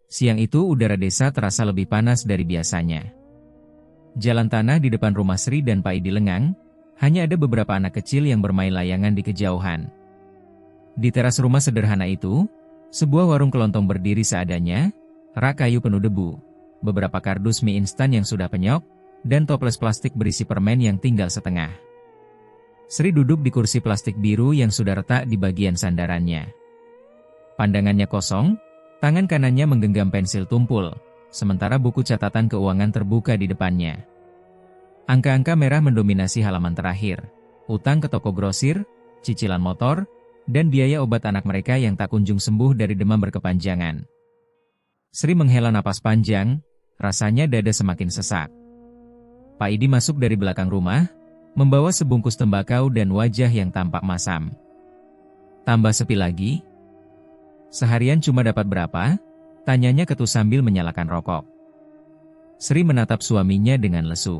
Siang itu udara desa terasa lebih panas dari biasanya. Jalan tanah di depan rumah Sri dan Pak Idi lengang, hanya ada beberapa anak kecil yang bermain layangan di kejauhan. Di teras rumah sederhana itu, sebuah warung kelontong berdiri seadanya, rak kayu penuh debu, beberapa kardus mie instan yang sudah penyok, dan toples plastik berisi permen yang tinggal setengah. Sri duduk di kursi plastik biru yang sudah retak di bagian sandarannya. Pandangannya kosong, tangan kanannya menggenggam pensil tumpul, sementara buku catatan keuangan terbuka di depannya. Angka-angka merah mendominasi halaman terakhir, utang ke toko grosir, cicilan motor, dan biaya obat anak mereka yang tak kunjung sembuh dari demam berkepanjangan. Sri menghela napas panjang, rasanya dada semakin sesak. Pak Idi masuk dari belakang rumah, membawa sebungkus tembakau dan wajah yang tampak masam. Tambah sepi lagi. Seharian cuma dapat berapa? Tanyanya Ketu sambil menyalakan rokok. Sri menatap suaminya dengan lesu.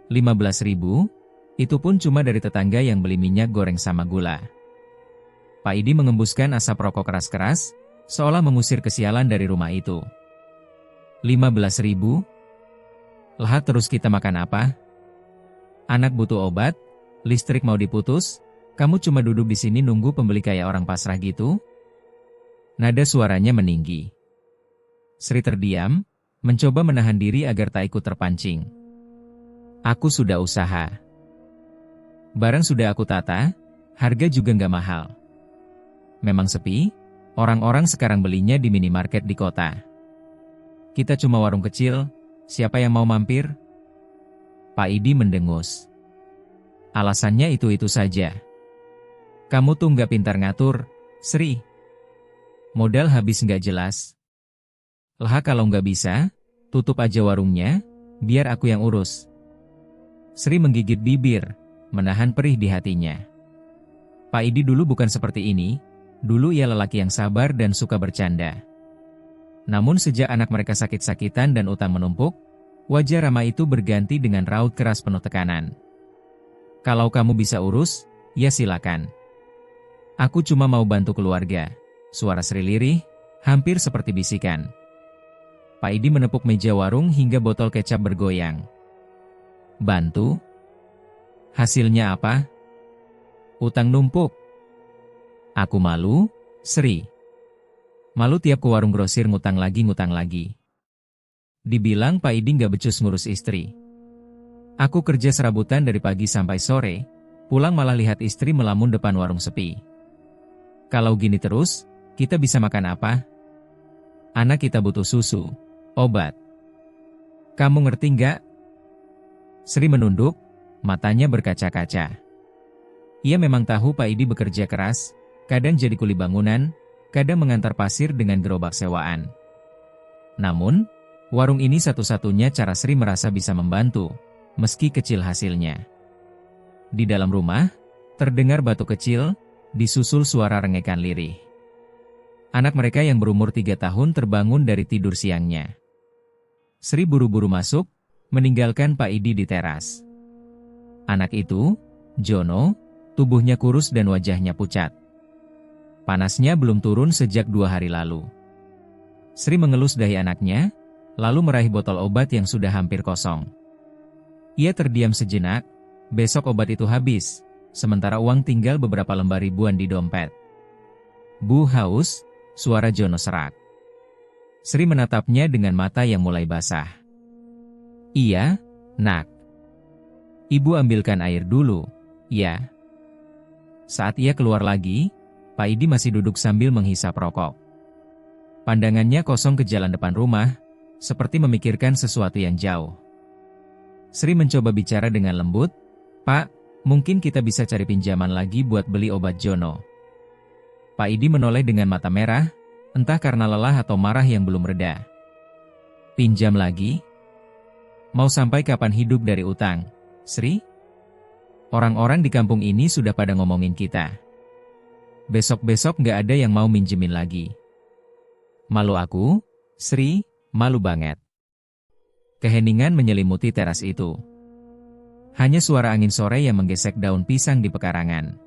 15.000, itu pun cuma dari tetangga yang beli minyak goreng sama gula. Pak Idi mengembuskan asap rokok keras-keras, seolah mengusir kesialan dari rumah itu. 15.000? Lahap terus kita makan apa? Anak butuh obat, listrik mau diputus, kamu cuma duduk di sini nunggu pembeli kayak orang pasrah gitu? Nada suaranya meninggi. Sri terdiam, mencoba menahan diri agar tak ikut terpancing. Aku sudah usaha. Barang sudah aku tata, harga juga nggak mahal. Memang sepi, orang-orang sekarang belinya di minimarket di kota. Kita cuma warung kecil, siapa yang mau mampir? Pak Idi mendengus. Alasannya itu-itu saja. Kamu tuh nggak pintar ngatur, Sri. Modal habis nggak jelas. Lah kalau nggak bisa, tutup aja warungnya, biar aku yang urus. Sri menggigit bibir, menahan perih di hatinya. Pak Idi dulu bukan seperti ini, dulu ia lelaki yang sabar dan suka bercanda. Namun sejak anak mereka sakit-sakitan dan utang menumpuk, wajah ramah itu berganti dengan raut keras penuh tekanan. Kalau kamu bisa urus, ya silakan. Aku cuma mau bantu keluarga. Suara Sri lirih, hampir seperti bisikan. Pak Idi menepuk meja warung hingga botol kecap bergoyang. Bantu? Hasilnya apa? Utang numpuk. Aku malu, Sri. Malu tiap ke warung grosir ngutang lagi. Dibilang Pak Idi nggak becus ngurus istri. Aku kerja serabutan dari pagi sampai sore, pulang malah lihat istri melamun depan warung sepi. Kalau gini terus, kita bisa makan apa? Anak kita butuh susu, obat. Kamu ngerti nggak? Sri menunduk, matanya berkaca-kaca. Ia memang tahu Pak Idi bekerja keras, kadang jadi kuli bangunan, kadang mengantar pasir dengan gerobak sewaan. Namun, warung ini satu-satunya cara Sri merasa bisa membantu, meski kecil hasilnya. Di dalam rumah, terdengar batuk kecil, disusul suara rengekan lirih. Anak mereka yang berumur 3 tahun terbangun dari tidur siangnya. Sri buru-buru masuk, meninggalkan Pak Idi di teras. Anak itu, Jono, tubuhnya kurus dan wajahnya pucat. Panasnya belum turun sejak 2 hari lalu. Sri mengelus dahi anaknya, lalu meraih botol obat yang sudah hampir kosong. Ia terdiam sejenak, besok obat itu habis, sementara uang tinggal beberapa lembar ribuan di dompet. Bu haus, suara Jono serak. Sri menatapnya dengan mata yang mulai basah. Iya, nak. Ibu ambilkan air dulu, ya. Saat ia keluar lagi, Pak Idi masih duduk sambil menghisap rokok. Pandangannya kosong ke jalan depan rumah, seperti memikirkan sesuatu yang jauh. Sri mencoba bicara dengan lembut, Pak, mungkin kita bisa cari pinjaman lagi buat beli obat Jono. Pak Idi menoleh dengan mata merah, entah karena lelah atau marah yang belum reda. Pinjam lagi? Mau sampai kapan hidup dari utang, Sri? Orang-orang di kampung ini sudah pada ngomongin kita. Besok-besok nggak ada yang mau minjemin lagi. Malu aku, Sri, malu banget. Keheningan menyelimuti teras itu. Hanya suara angin sore yang menggesek daun pisang di pekarangan.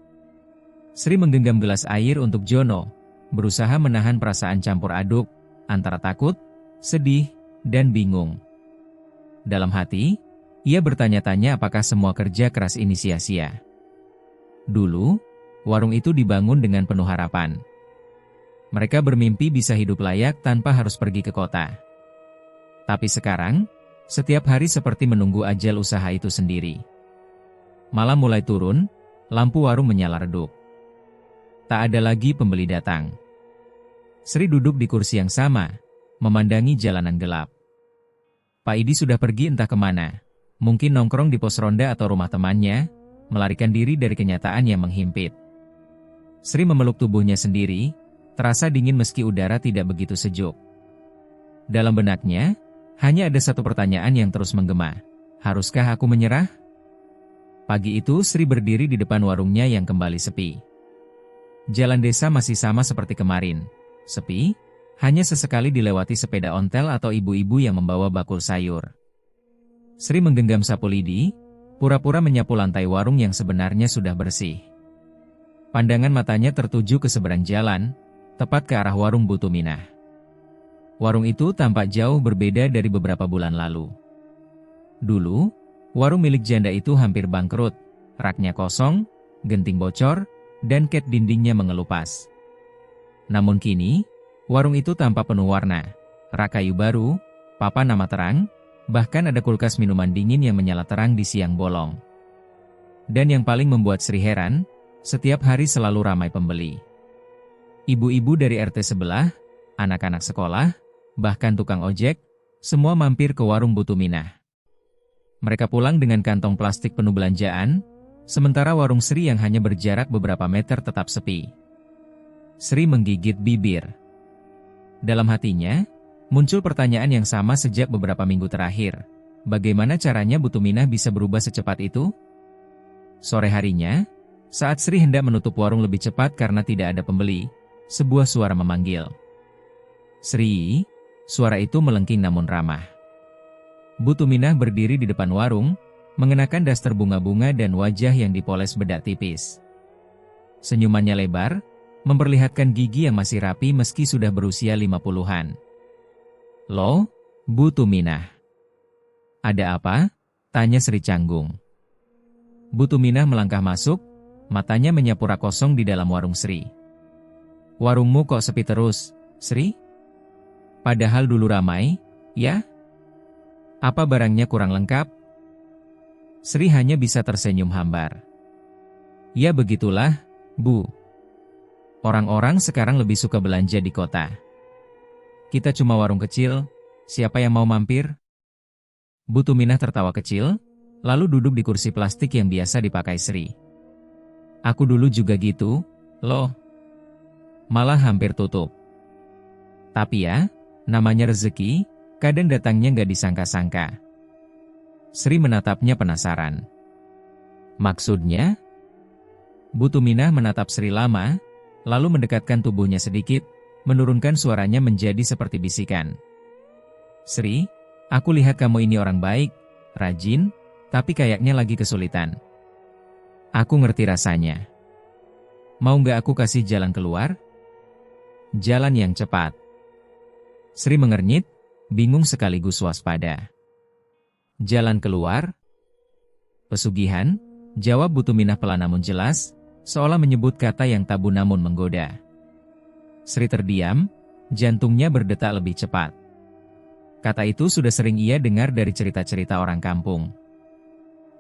Sri menggenggam gelas air untuk Jono, berusaha menahan perasaan campur aduk, antara takut, sedih, dan bingung. Dalam hati, ia bertanya-tanya apakah semua kerja keras ini sia-sia. Dulu, warung itu dibangun dengan penuh harapan. Mereka bermimpi bisa hidup layak tanpa harus pergi ke kota. Tapi sekarang, setiap hari seperti menunggu ajal usaha itu sendiri. Malam mulai turun, lampu warung menyala redup. Tak ada lagi pembeli datang. Sri duduk di kursi yang sama, memandangi jalanan gelap. Pak Idi sudah pergi entah kemana, mungkin nongkrong di pos ronda atau rumah temannya, melarikan diri dari kenyataan yang menghimpit. Sri memeluk tubuhnya sendiri, terasa dingin meski udara tidak begitu sejuk. Dalam benaknya, hanya ada satu pertanyaan yang terus menggema. Haruskah aku menyerah? Pagi itu Sri berdiri di depan warungnya yang kembali sepi. Jalan desa masih sama seperti kemarin. Sepi, hanya sesekali dilewati sepeda ontel atau ibu-ibu yang membawa bakul sayur. Sri menggenggam sapu lidi, pura-pura menyapu lantai warung yang sebenarnya sudah bersih. Pandangan matanya tertuju ke seberang jalan, tepat ke arah warung Bu Tuminah. Warung itu tampak jauh berbeda dari beberapa bulan lalu. Dulu, warung milik janda itu hampir bangkrut, raknya kosong, genting bocor, dan cat dindingnya mengelupas. Namun kini, warung itu tampak penuh warna, rak kayu baru, papan nama terang, bahkan ada kulkas minuman dingin yang menyala terang di siang bolong. Dan yang paling membuat Sri heran, setiap hari selalu ramai pembeli. Ibu-ibu dari RT sebelah, anak-anak sekolah, bahkan tukang ojek, semua mampir ke warung Bu Tuminah. Mereka pulang dengan kantong plastik penuh belanjaan, sementara warung Sri yang hanya berjarak beberapa meter tetap sepi. Sri menggigit bibir. Dalam hatinya, muncul pertanyaan yang sama sejak beberapa minggu terakhir. Bagaimana caranya Bu Tuminah bisa berubah secepat itu? Sore harinya, saat Sri hendak menutup warung lebih cepat karena tidak ada pembeli, sebuah suara memanggil. Sri, suara itu melengking namun ramah. Bu Tuminah berdiri di depan warung, mengenakan daster bunga-bunga dan wajah yang dipoles bedak tipis. Senyumannya lebar, memperlihatkan gigi yang masih rapi meski sudah berusia 50-an. Loh, Bu Tuminah. Ada apa? Tanya Sri canggung. Bu Tuminah melangkah masuk, matanya menyapu rak kosong di dalam warung Sri. Warungmu kok sepi terus, Sri? Padahal dulu ramai, ya? Apa barangnya kurang lengkap? Sri hanya bisa tersenyum hambar. Ya begitulah, Bu. Orang-orang sekarang lebih suka belanja di kota. Kita cuma warung kecil, siapa yang mau mampir? Bu Tuminah tertawa kecil, lalu duduk di kursi plastik yang biasa dipakai Sri. Aku dulu juga gitu, loh. Malah hampir tutup. Tapi ya, namanya rezeki, kadang datangnya nggak disangka-sangka. Sri menatapnya penasaran. Maksudnya? Bu Tuminah menatap Sri lama, lalu mendekatkan tubuhnya sedikit, menurunkan suaranya menjadi seperti bisikan. Sri, aku lihat kamu ini orang baik, rajin, tapi kayaknya lagi kesulitan. Aku ngerti rasanya. Mau nggak aku kasih jalan keluar? Jalan yang cepat. Sri mengernyit, bingung sekaligus waspada. Jalan keluar? Pesugihan? Jawab Bu Tuminah pelan namun jelas, seolah menyebut kata yang tabu namun menggoda. Sri terdiam, jantungnya berdetak lebih cepat. Kata itu sudah sering ia dengar dari cerita-cerita orang kampung.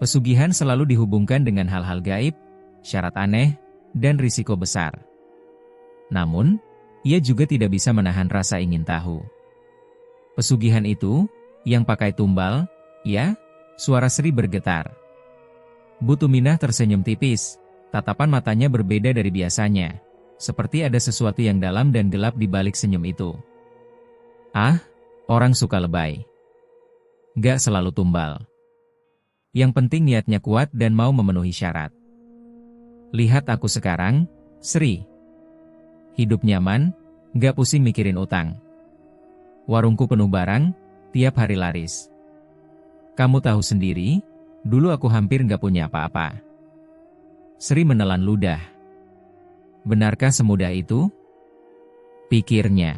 Pesugihan selalu dihubungkan dengan hal-hal gaib, syarat aneh, dan risiko besar. Namun, ia juga tidak bisa menahan rasa ingin tahu. Pesugihan itu, yang pakai tumbal, ya? Suara Sri bergetar. Bu Tuminah tersenyum tipis, tatapan matanya berbeda dari biasanya, seperti ada sesuatu yang dalam dan gelap di balik senyum itu. Ah, orang suka lebay. Gak selalu tumbal. Yang penting niatnya kuat dan mau memenuhi syarat. Lihat aku sekarang, Sri. Hidup nyaman, gak pusing mikirin utang. Warungku penuh barang, tiap hari laris. Kamu tahu sendiri, dulu aku hampir gak punya apa-apa. Sri menelan ludah. Benarkah semudah itu? Pikirnya.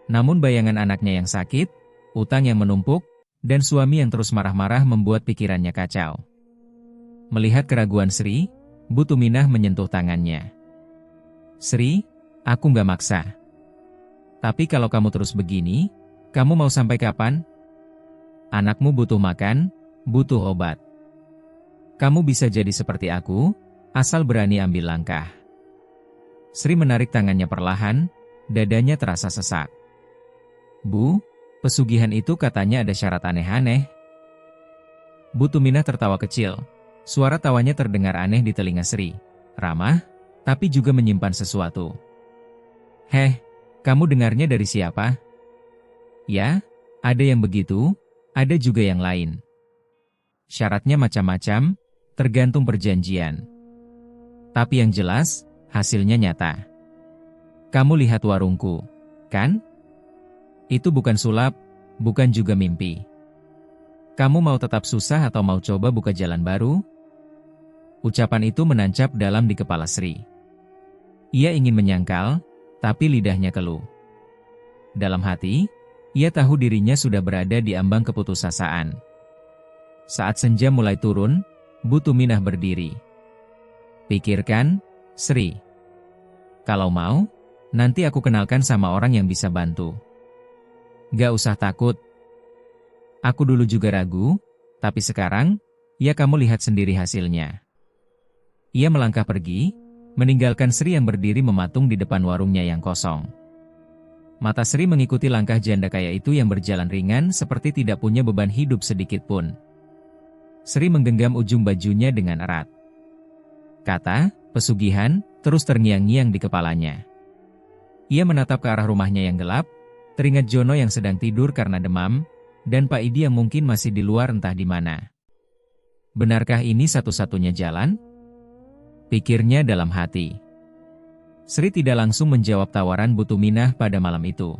Namun bayangan anaknya yang sakit, utang yang menumpuk, dan suami yang terus marah-marah membuat pikirannya kacau. Melihat keraguan Sri, Bu Tuminah menyentuh tangannya. Sri, aku nggak maksa. Tapi kalau kamu terus begini, kamu mau sampai kapan? Anakmu butuh makan, butuh obat. Kamu bisa jadi seperti aku, asal berani ambil langkah. Sri menarik tangannya perlahan, dadanya terasa sesak. Bu, pesugihan itu katanya ada syarat aneh-aneh. Bu Tuminah tertawa kecil. Suara tawanya terdengar aneh di telinga Sri. Ramah, tapi juga menyimpan sesuatu. Heh, kamu dengarnya dari siapa? Ya, ada yang begitu, ada juga yang lain. Syaratnya macam-macam, tergantung perjanjian. Tapi yang jelas, hasilnya nyata. Kamu lihat warungku, kan? Itu bukan sulap, bukan juga mimpi. Kamu mau tetap susah atau mau coba buka jalan baru? Ucapan itu menancap dalam di kepala Sri. Ia ingin menyangkal, tapi lidahnya keluh. Dalam hati, ia tahu dirinya sudah berada di ambang keputusasaan. Saat senja mulai turun, Bu Tuminah berdiri. Pikirkan, Sri. Kalau mau, nanti aku kenalkan sama orang yang bisa bantu. Gak usah takut. Aku dulu juga ragu, tapi sekarang, ya kamu lihat sendiri hasilnya. Ia melangkah pergi, meninggalkan Sri yang berdiri mematung di depan warungnya yang kosong. Mata Sri mengikuti langkah janda kaya itu yang berjalan ringan seperti tidak punya beban hidup sedikit pun. Sri menggenggam ujung bajunya dengan erat. Kata, pesugihan, terus terngiang-ngiang di kepalanya. Ia menatap ke arah rumahnya yang gelap, teringat Jono yang sedang tidur karena demam, dan Pak Idi yang mungkin masih di luar entah di mana. Benarkah ini satu-satunya jalan? Pikirnya dalam hati. Sri tidak langsung menjawab tawaran Bu Tuminah pada malam itu.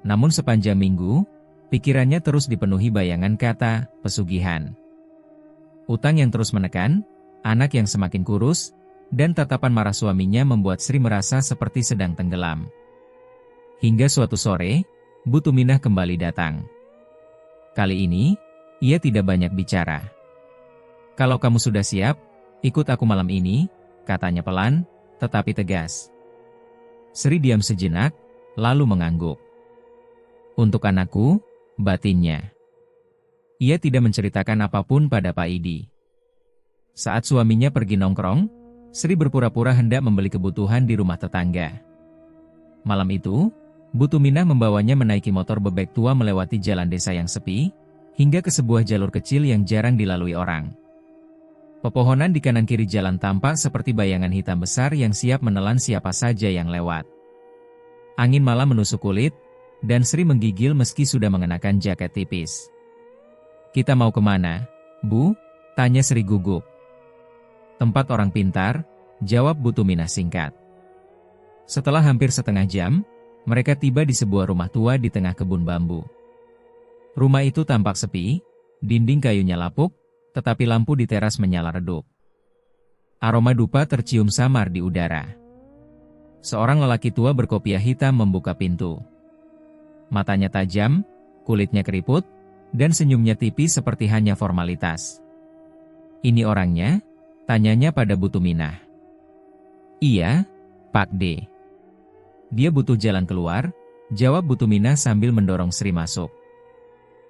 Namun sepanjang minggu, pikirannya terus dipenuhi bayangan kata, pesugihan. Utang yang terus menekan, anak yang semakin kurus, dan tatapan marah suaminya membuat Sri merasa seperti sedang tenggelam. Hingga suatu sore, Bu Tuminah kembali datang. Kali ini, ia tidak banyak bicara. Kalau kamu sudah siap, ikut aku malam ini, katanya pelan, tetapi tegas. Sri diam sejenak, lalu mengangguk. Untuk anakku, batinnya. Ia tidak menceritakan apapun pada Pak Idi. Saat suaminya pergi nongkrong, Sri berpura-pura hendak membeli kebutuhan di rumah tetangga. Malam itu, Bu Tuminah membawanya menaiki motor bebek tua melewati jalan desa yang sepi, hingga ke sebuah jalur kecil yang jarang dilalui orang. Pepohonan di kanan kiri jalan tampak seperti bayangan hitam besar yang siap menelan siapa saja yang lewat. Angin malam menusuk kulit, dan Sri menggigil meski sudah mengenakan jaket tipis. Kita mau kemana, Bu? Tanya Sri gugup. Tempat orang pintar, jawab Bu Tuminah singkat. Setelah hampir setengah jam, mereka tiba di sebuah rumah tua di tengah kebun bambu. Rumah itu tampak sepi, dinding kayunya lapuk, tetapi lampu di teras menyala redup. Aroma dupa tercium samar di udara. Seorang lelaki tua berkopiah hitam membuka pintu. Matanya tajam, kulitnya keriput, dan senyumnya tipis seperti hanya formalitas. Ini orangnya? Tanyanya pada Bu Tuminah. Iya, Pak D. Dia butuh jalan keluar, jawab Bu Tuminah sambil mendorong Sri masuk.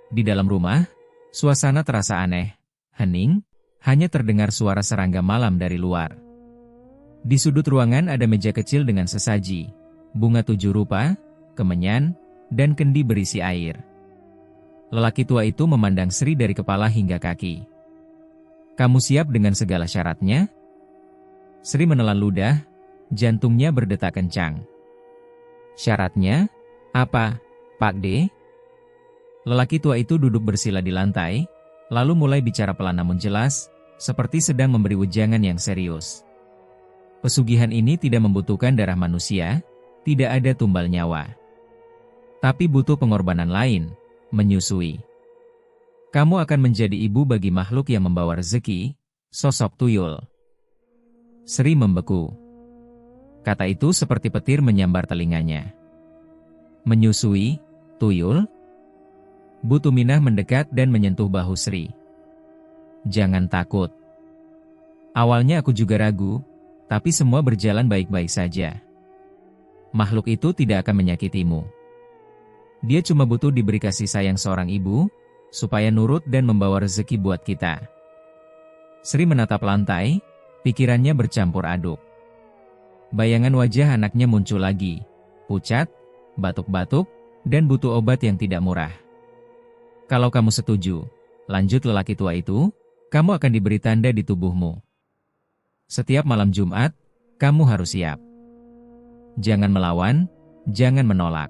Di dalam rumah, suasana terasa aneh, hening, hanya terdengar suara serangga malam dari luar. Di sudut ruangan ada meja kecil dengan sesaji, bunga 7 rupa, kemenyan, dan kendi berisi air. Lelaki tua itu memandang Sri dari kepala hingga kaki. Kamu siap dengan segala syaratnya? Sri menelan ludah, jantungnya berdetak kencang. Syaratnya? Apa, Pak D? Lelaki tua itu duduk bersila di lantai, lalu mulai bicara pelan namun jelas, seperti sedang memberi wejangan yang serius. Pesugihan ini tidak membutuhkan darah manusia, tidak ada tumbal nyawa. Tapi butuh pengorbanan lain, menyusui. Kamu akan menjadi ibu bagi makhluk yang membawa rezeki, sosok tuyul. Sri membeku. Kata itu seperti petir menyambar telinganya. Menyusui, tuyul? Bu Tuminah mendekat dan menyentuh bahu Sri. Jangan takut. Awalnya aku juga ragu, tapi semua berjalan baik-baik saja. Makhluk itu tidak akan menyakitimu. Dia cuma butuh diberi kasih sayang seorang ibu, supaya nurut dan membawa rezeki buat kita. Sri menatap lantai, pikirannya bercampur aduk. Bayangan wajah anaknya muncul lagi, pucat, batuk-batuk, dan butuh obat yang tidak murah. Kalau kamu setuju, lanjut lelaki tua itu, kamu akan diberi tanda di tubuhmu. Setiap malam Jumat, kamu harus siap. Jangan melawan, jangan menolak.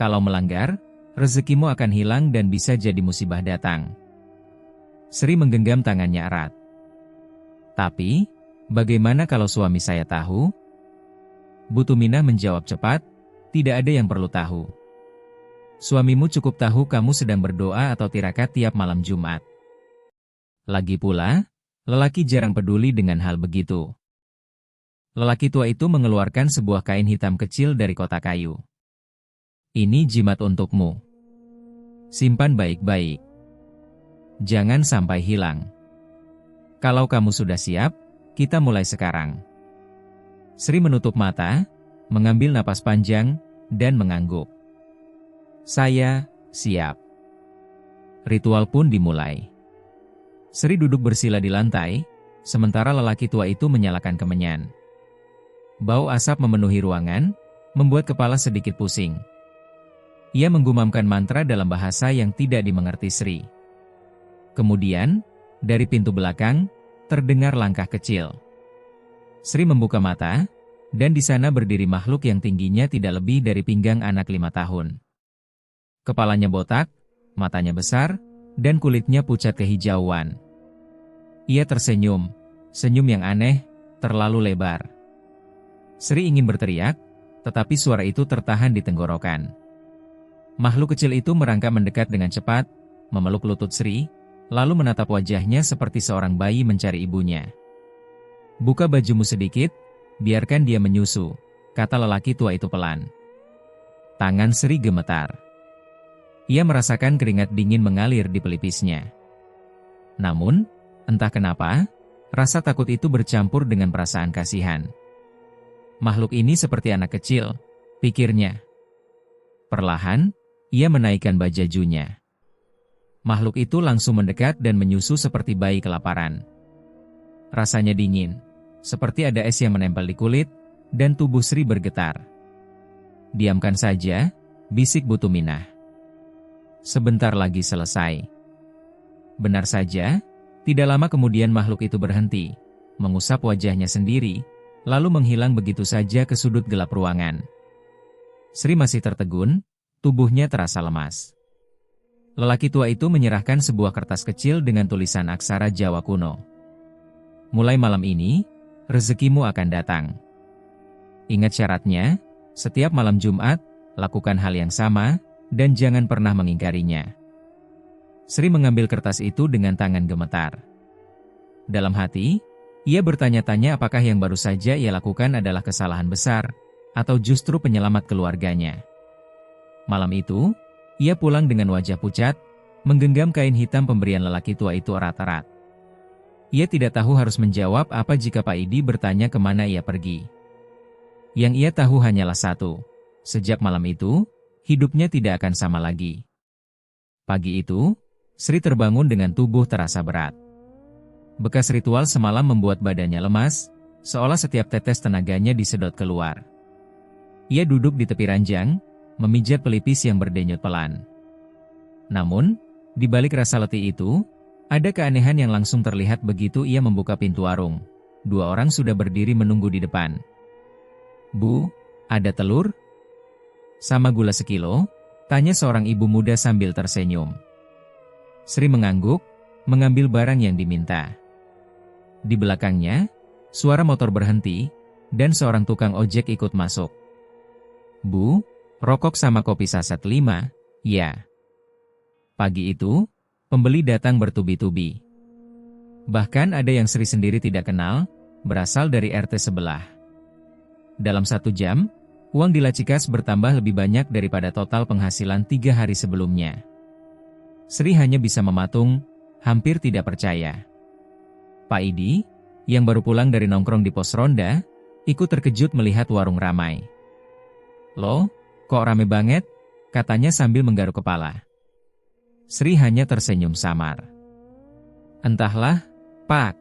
Kalau melanggar, rezekimu akan hilang dan bisa jadi musibah datang. Sri menggenggam tangannya erat. Tapi, bagaimana kalau suami saya tahu? Bu Tuminah menjawab cepat, tidak ada yang perlu tahu. Suamimu cukup tahu kamu sedang berdoa atau tirakat tiap malam Jumat. Lagi pula, lelaki jarang peduli dengan hal begitu. Lelaki tua itu mengeluarkan sebuah kain hitam kecil dari kotak kayu. Ini jimat untukmu. Simpan baik-baik. Jangan sampai hilang. Kalau kamu sudah siap, kita mulai sekarang. Sri menutup mata, mengambil napas panjang, dan mengangguk. Saya siap. Ritual pun dimulai. Sri duduk bersila di lantai, sementara lelaki tua itu menyalakan kemenyan. Bau asap memenuhi ruangan, membuat kepala sedikit pusing. Ia menggumamkan mantra dalam bahasa yang tidak dimengerti Sri. Kemudian, dari pintu belakang, terdengar langkah kecil. Sri membuka mata, dan di sana berdiri makhluk yang tingginya tidak lebih dari pinggang anak 5 tahun. Kepalanya botak, matanya besar, dan kulitnya pucat kehijauan. Ia tersenyum, senyum yang aneh, terlalu lebar. Sri ingin berteriak, tetapi suara itu tertahan di tenggorokan. Makhluk kecil itu merangkak mendekat dengan cepat, memeluk lutut Sri, lalu menatap wajahnya seperti seorang bayi mencari ibunya. Buka bajumu sedikit, biarkan dia menyusu, kata lelaki tua itu pelan. Tangan Sri gemetar. Ia merasakan keringat dingin mengalir di pelipisnya. Namun, entah kenapa, rasa takut itu bercampur dengan perasaan kasihan. Makhluk ini seperti anak kecil, pikirnya. Perlahan, ia menaikkan bajajunya. Makhluk itu langsung mendekat dan menyusu seperti bayi kelaparan. Rasanya dingin, seperti ada es yang menempel di kulit, dan tubuh Sri bergetar. Diamkan saja, bisik Bu Tuminah. Sebentar lagi selesai. Benar saja, tidak lama kemudian makhluk itu berhenti, mengusap wajahnya sendiri, lalu menghilang begitu saja ke sudut gelap ruangan. Sri masih tertegun, tubuhnya terasa lemas. Lelaki tua itu menyerahkan sebuah kertas kecil dengan tulisan aksara Jawa kuno. Mulai malam ini, rezekimu akan datang. Ingat syaratnya, setiap malam Jumat, lakukan hal yang sama, dan jangan pernah mengingkarinya. Sri mengambil kertas itu dengan tangan gemetar. Dalam hati, ia bertanya-tanya apakah yang baru saja ia lakukan adalah kesalahan besar, atau justru penyelamat keluarganya. Malam itu, ia pulang dengan wajah pucat, menggenggam kain hitam pemberian lelaki tua itu erat-erat. Ia tidak tahu harus menjawab apa jika Pak Idi bertanya kemana ia pergi. Yang ia tahu hanyalah satu, sejak malam itu, hidupnya tidak akan sama lagi. Pagi itu, Sri terbangun dengan tubuh terasa berat. Bekas ritual semalam membuat badannya lemas, seolah setiap tetes tenaganya disedot keluar. Ia duduk di tepi ranjang, memijat pelipis yang berdenyut pelan. Namun, di balik rasa letih itu, ada keanehan yang langsung terlihat begitu ia membuka pintu warung. 2 orang sudah berdiri menunggu di depan. Bu, ada telur? Sama gula sekilo? Tanya seorang ibu muda sambil tersenyum. Sri mengangguk, mengambil barang yang diminta. Di belakangnya, suara motor berhenti, dan seorang tukang ojek ikut masuk. Bu, rokok sama kopi saset 5, ya. Pagi itu, pembeli datang bertubi-tubi. Bahkan ada yang Sri sendiri tidak kenal, berasal dari RT sebelah. Dalam 1 jam, Uang di laci kas bertambah lebih banyak daripada total penghasilan 3 hari sebelumnya. Sri hanya bisa mematung, hampir tidak percaya. Pak Idi, yang baru pulang dari nongkrong di pos ronda, ikut terkejut melihat warung ramai. "Loh, kok rame banget?" katanya sambil menggaruk kepala. Sri hanya tersenyum samar. "Entahlah, Pak."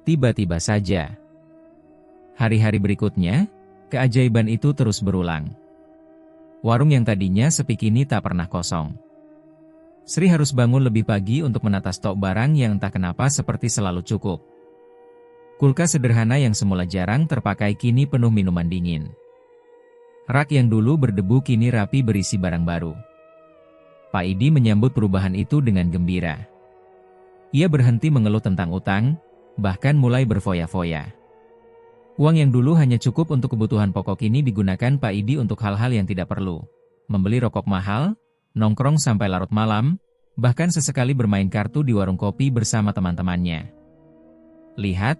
Tiba-tiba saja. Hari-hari berikutnya, keajaiban itu terus berulang. Warung yang tadinya sepi kini tak pernah kosong. Sri harus bangun lebih pagi untuk menata stok barang yang entah kenapa seperti selalu cukup. Kulkas sederhana yang semula jarang terpakai kini penuh minuman dingin. Rak yang dulu berdebu kini rapi berisi barang baru. Pak Idi menyambut perubahan itu dengan gembira. Ia berhenti mengeluh tentang utang, bahkan mulai berfoya-foya. Uang yang dulu hanya cukup untuk kebutuhan pokok ini digunakan Pak Idi untuk hal-hal yang tidak perlu. Membeli rokok mahal, nongkrong sampai larut malam, bahkan sesekali bermain kartu di warung kopi bersama teman-temannya. "Lihat,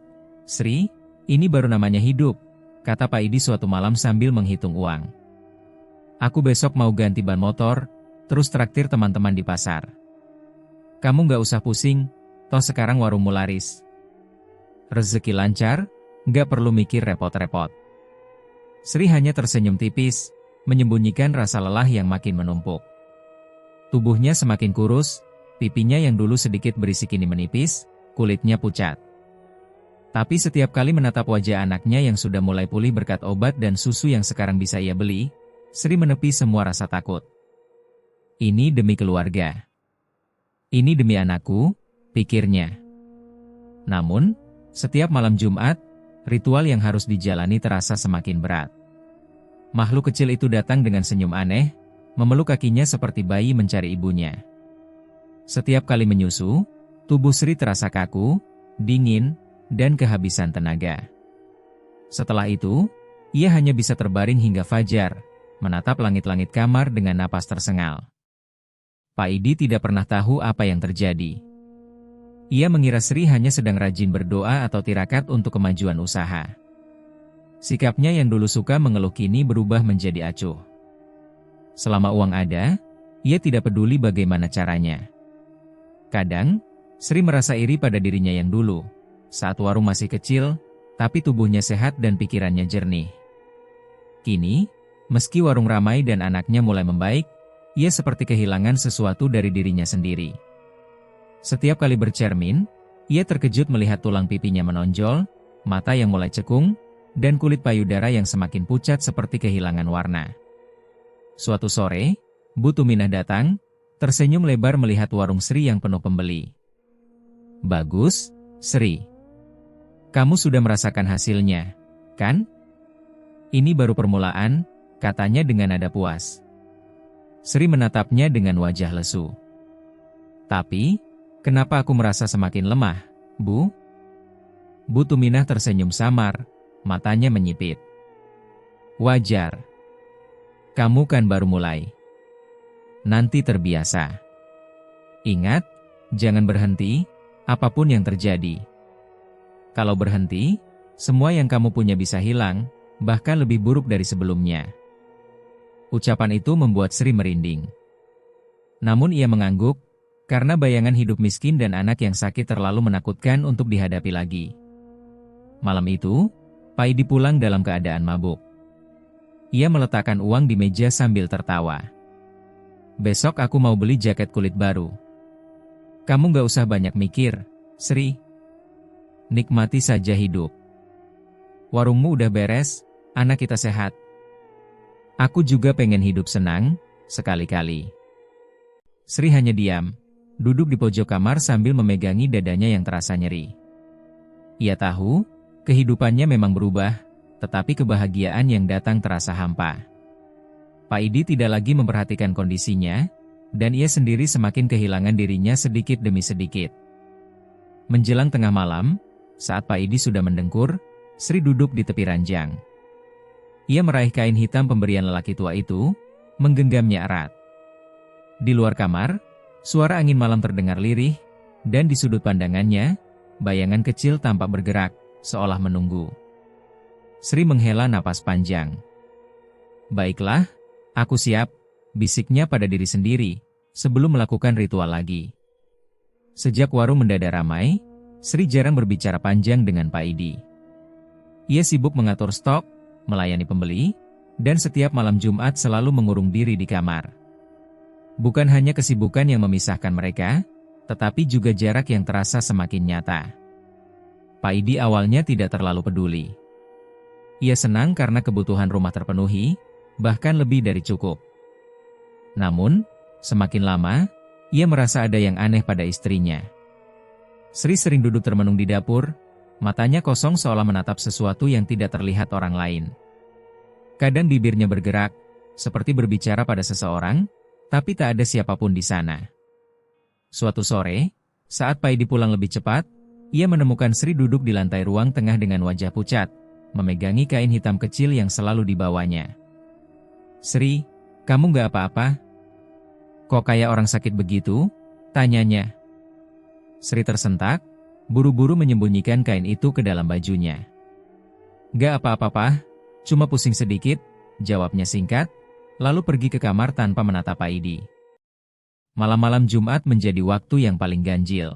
Sri, ini baru namanya hidup," kata Pak Idi suatu malam sambil menghitung uang. "Aku besok mau ganti ban motor, terus traktir teman-teman di pasar. Kamu nggak usah pusing, toh sekarang warungmu laris. Rezeki lancar, nggak perlu mikir repot-repot." Sri hanya tersenyum tipis, menyembunyikan rasa lelah yang makin menumpuk. Tubuhnya semakin kurus, pipinya yang dulu sedikit berisi kini menipis, kulitnya pucat. Tapi setiap kali menatap wajah anaknya yang sudah mulai pulih berkat obat dan susu yang sekarang bisa ia beli, Sri menepi semua rasa takut. "Ini demi keluarga. Ini demi anakku," pikirnya. Namun, setiap malam Jumat, ritual yang harus dijalani terasa semakin berat. Makhluk kecil itu datang dengan senyum aneh, memeluk kakinya seperti bayi mencari ibunya. Setiap kali menyusu, tubuh Sri terasa kaku, dingin, dan kehabisan tenaga. Setelah itu, ia hanya bisa terbaring hingga fajar, menatap langit-langit kamar dengan napas tersengal. Pak Idi tidak pernah tahu apa yang terjadi. Ia mengira Sri hanya sedang rajin berdoa atau tirakat untuk kemajuan usaha. Sikapnya yang dulu suka mengeluh kini berubah menjadi acuh. Selama uang ada, ia tidak peduli bagaimana caranya. Kadang, Sri merasa iri pada dirinya yang dulu, saat warung masih kecil, tapi tubuhnya sehat dan pikirannya jernih. Kini, meski warung ramai dan anaknya mulai membaik, ia seperti kehilangan sesuatu dari dirinya sendiri. Setiap kali bercermin, ia terkejut melihat tulang pipinya menonjol, mata yang mulai cekung, dan kulit payudara yang semakin pucat seperti kehilangan warna. Suatu sore, Bu Tuminah datang, tersenyum lebar melihat warung Sri yang penuh pembeli. "Bagus, Sri. Kamu sudah merasakan hasilnya, kan? Ini baru permulaan," katanya dengan nada puas. Sri menatapnya dengan wajah lesu. "Tapi, kenapa aku merasa semakin lemah, Bu?" Bu Tuminah tersenyum samar, matanya menyipit. "Wajar. Kamu kan baru mulai. Nanti terbiasa. Ingat, jangan berhenti, apapun yang terjadi. Kalau berhenti, semua yang kamu punya bisa hilang, bahkan lebih buruk dari sebelumnya." Ucapan itu membuat Sri merinding. Namun ia mengangguk, karena bayangan hidup miskin dan anak yang sakit terlalu menakutkan untuk dihadapi lagi. Malam itu, Pak Idi pulang dalam keadaan mabuk. Ia meletakkan uang di meja sambil tertawa. "Besok aku mau beli jaket kulit baru. Kamu gak usah banyak mikir, Sri. Nikmati saja hidup. Warungmu udah beres, anak kita sehat. Aku juga pengen hidup senang, sekali-kali." Sri hanya diam, duduk di pojok kamar sambil memegangi dadanya yang terasa nyeri. Ia tahu, kehidupannya memang berubah, tetapi kebahagiaan yang datang terasa hampa. Pak Idi tidak lagi memperhatikan kondisinya, dan ia sendiri semakin kehilangan dirinya sedikit demi sedikit. Menjelang tengah malam, saat Pak Idi sudah mendengkur, Sri duduk di tepi ranjang. Ia meraih kain hitam pemberian lelaki tua itu, menggenggamnya erat. Di luar kamar, suara angin malam terdengar lirih, dan di sudut pandangannya, bayangan kecil tampak bergerak, seolah menunggu. Sri menghela napas panjang. Baiklah, aku siap, bisiknya pada diri sendiri, sebelum melakukan ritual lagi. Sejak warung mendadak ramai, Sri jarang berbicara panjang dengan Pak Idi. Ia sibuk mengatur stok, melayani pembeli, dan setiap malam Jumat selalu mengurung diri di kamar. Bukan hanya kesibukan yang memisahkan mereka, tetapi juga jarak yang terasa semakin nyata. Pak Idi awalnya tidak terlalu peduli. Ia senang karena kebutuhan rumah terpenuhi, bahkan lebih dari cukup. Namun, semakin lama, ia merasa ada yang aneh pada istrinya. Sri sering duduk termenung di dapur, matanya kosong seolah menatap sesuatu yang tidak terlihat orang lain. Kadang bibirnya bergerak, seperti berbicara pada seseorang, tapi tak ada siapapun di sana. Suatu sore, saat Pak Idi pulang lebih cepat, ia menemukan Sri duduk di lantai ruang tengah dengan wajah pucat, memegangi kain hitam kecil yang selalu dibawanya. "Sri, kamu gak apa-apa? Kok kayak orang sakit begitu?" tanyanya. Sri tersentak, buru-buru menyembunyikan kain itu ke dalam bajunya. "Gak apa-apa, Pak. Cuma pusing sedikit," jawabnya singkat, lalu pergi ke kamar tanpa menatap Pak Idi. Malam-malam Jumat menjadi waktu yang paling ganjil.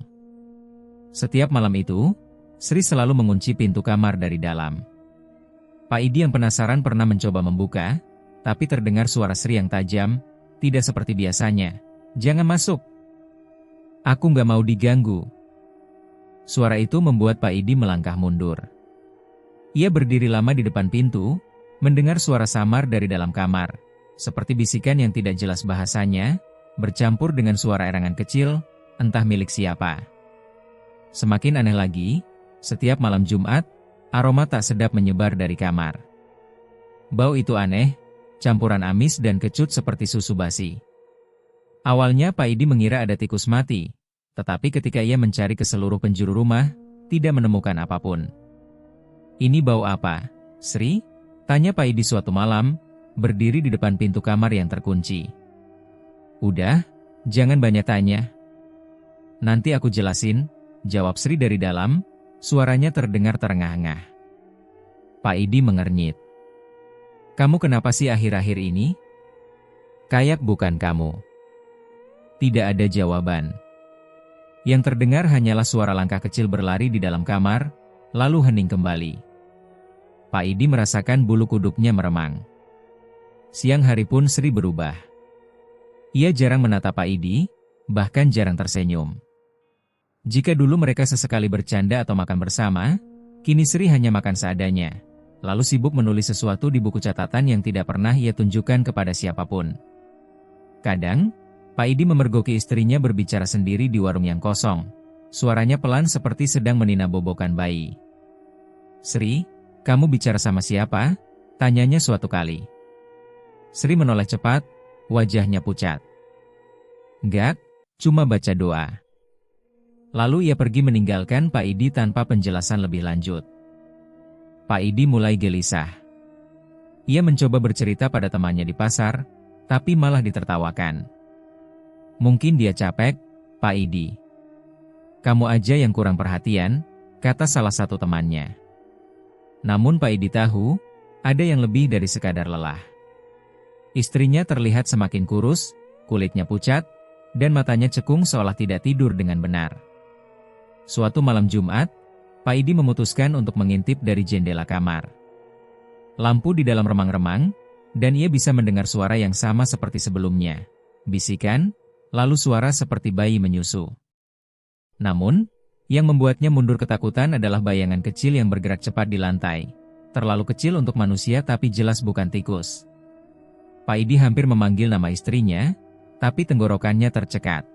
Setiap malam itu, Sri selalu mengunci pintu kamar dari dalam. Pak Idi yang penasaran pernah mencoba membuka, tapi terdengar suara Sri yang tajam, tidak seperti biasanya. "Jangan masuk. Aku nggak mau diganggu." Suara itu membuat Pak Idi melangkah mundur. Ia berdiri lama di depan pintu, mendengar suara samar dari dalam kamar, seperti bisikan yang tidak jelas bahasanya, bercampur dengan suara erangan kecil, entah milik siapa. Semakin aneh lagi, setiap malam Jumat, aroma tak sedap menyebar dari kamar. Bau itu aneh, campuran amis dan kecut seperti susu basi. Awalnya Pak Idi mengira ada tikus mati, tetapi ketika ia mencari ke seluruh penjuru rumah, tidak menemukan apapun. "Ini bau apa, Sri?" tanya Pak Idi suatu malam, berdiri di depan pintu kamar yang terkunci. "Udah, jangan banyak tanya. Nanti aku jelasin," jawab Sri dari dalam, suaranya terdengar terengah-engah. Pak Idi mengernyit. "Kamu kenapa sih akhir-akhir ini? Kayak bukan kamu." Tidak ada jawaban. Yang terdengar hanyalah suara langkah kecil berlari di dalam kamar, lalu hening kembali. Pak Idi merasakan bulu kuduknya meremang. Siang hari pun Sri berubah. Ia jarang menatap Pak Idi, bahkan jarang tersenyum. Jika dulu mereka sesekali bercanda atau makan bersama, kini Sri hanya makan seadanya, lalu sibuk menulis sesuatu di buku catatan yang tidak pernah ia tunjukkan kepada siapapun. Kadang, Pak Idi memergoki istrinya berbicara sendiri di warung yang kosong. Suaranya pelan seperti sedang meninabobokan bayi. "Sri, kamu bicara sama siapa?" tanyanya suatu kali. Sri menoleh cepat, wajahnya pucat. "Enggak, cuma baca doa." Lalu ia pergi meninggalkan Pak Idi tanpa penjelasan lebih lanjut. Pak Idi mulai gelisah. Ia mencoba bercerita pada temannya di pasar, tapi malah ditertawakan. "Mungkin dia capek, Pak Idi. Kamu aja yang kurang perhatian," kata salah satu temannya. Namun Pak Idi tahu, ada yang lebih dari sekadar lelah. Istrinya terlihat semakin kurus, kulitnya pucat, dan matanya cekung seolah tidak tidur dengan benar. Suatu malam Jumat, Pak Idi memutuskan untuk mengintip dari jendela kamar. Lampu di dalam remang-remang, dan ia bisa mendengar suara yang sama seperti sebelumnya. Bisikan, lalu suara seperti bayi menyusu. Namun, yang membuatnya mundur ketakutan adalah bayangan kecil yang bergerak cepat di lantai. Terlalu kecil untuk manusia tapi jelas bukan tikus. Pak Idi hampir memanggil nama istrinya, tapi tenggorokannya tercekat.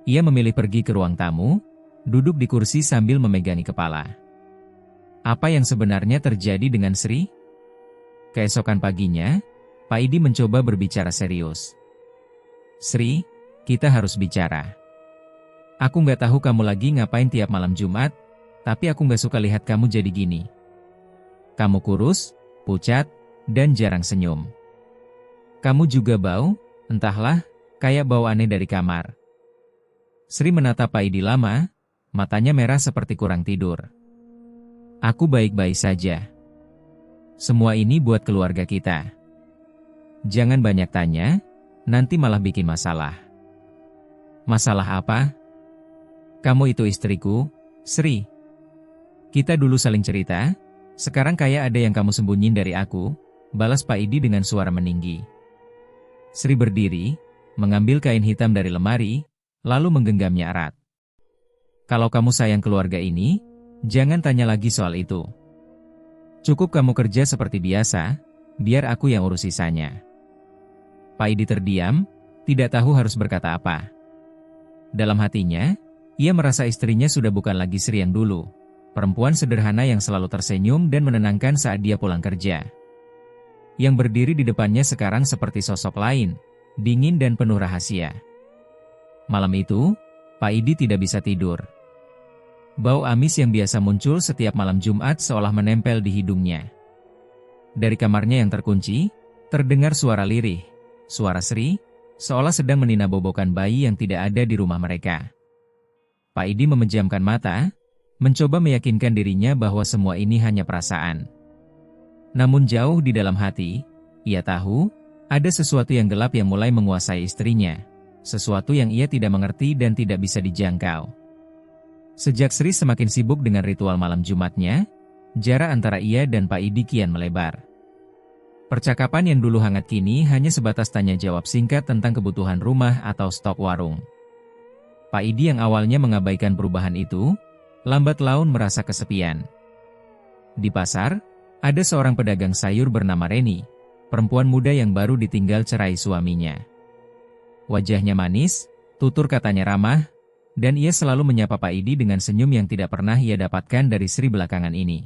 Ia memilih pergi ke ruang tamu, duduk di kursi sambil memegangi kepala. Apa yang sebenarnya terjadi dengan Sri? Keesokan paginya, Pak Idi mencoba berbicara serius. "Sri, kita harus bicara. Aku nggak tahu kamu lagi ngapain tiap malam Jumat, tapi aku nggak suka lihat kamu jadi gini. Kamu kurus, pucat, dan jarang senyum. Kamu juga bau, entahlah, kayak bau aneh dari kamar." Sri menatap Pak Idi lama, matanya merah seperti kurang tidur. "Aku baik-baik saja. Semua ini buat keluarga kita. Jangan banyak tanya, nanti malah bikin masalah. Masalah apa? Kamu itu istriku, Sri. Kita dulu saling cerita, sekarang kayak ada yang kamu sembunyiin dari aku, balas Pak Idi dengan suara meninggi. Sri berdiri, mengambil kain hitam dari lemari, lalu menggenggamnya erat. Kalau kamu sayang keluarga ini, jangan tanya lagi soal itu. Cukup kamu kerja seperti biasa, biar aku yang urus sisanya. Pak Idi terdiam, tidak tahu harus berkata apa. Dalam hatinya, ia merasa istrinya sudah bukan lagi Sri yang dulu, perempuan sederhana yang selalu tersenyum dan menenangkan saat dia pulang kerja. Yang berdiri di depannya sekarang seperti sosok lain, dingin dan penuh rahasia. Malam itu, Pak Idi tidak bisa tidur. Bau amis yang biasa muncul setiap malam Jumat seolah menempel di hidungnya. Dari kamarnya yang terkunci, terdengar suara lirih, suara Sri, seolah sedang meninabobokan bayi yang tidak ada di rumah mereka. Pak Idi memejamkan mata, mencoba meyakinkan dirinya bahwa semua ini hanya perasaan. Namun jauh di dalam hati, ia tahu, ada sesuatu yang gelap yang mulai menguasai istrinya, sesuatu yang ia tidak mengerti dan tidak bisa dijangkau. Sejak Sri semakin sibuk dengan ritual malam Jumatnya, jarak antara ia dan Pak Idi kian melebar. Percakapan yang dulu hangat kini hanya sebatas tanya jawab singkat tentang kebutuhan rumah atau stok warung. Pak Idi yang awalnya mengabaikan perubahan itu, lambat laun merasa kesepian. Di pasar, ada seorang pedagang sayur bernama Reni, perempuan muda yang baru ditinggal cerai suaminya. Wajahnya manis, tutur katanya ramah, dan ia selalu menyapa Pak Idi dengan senyum yang tidak pernah ia dapatkan dari Sri belakangan ini.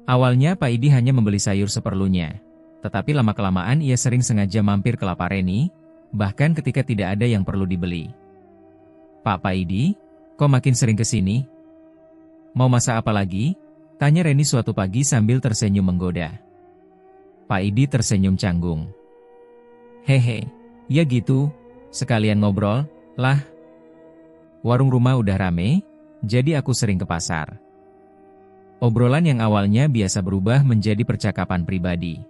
Awalnya Pak Idi hanya membeli sayur seperlunya, tetapi lama-kelamaan ia sering sengaja mampir ke lapak Reni, bahkan ketika tidak ada yang perlu dibeli. Pak Idi, kok makin sering ke sini? Mau masak apa lagi? Tanya Reni suatu pagi sambil tersenyum menggoda. Pak Idi tersenyum canggung. Hehe, ya gitu, sekalian ngobrol, lah. Warung rumah udah rame, jadi aku sering ke pasar. Obrolan yang awalnya biasa berubah menjadi percakapan pribadi.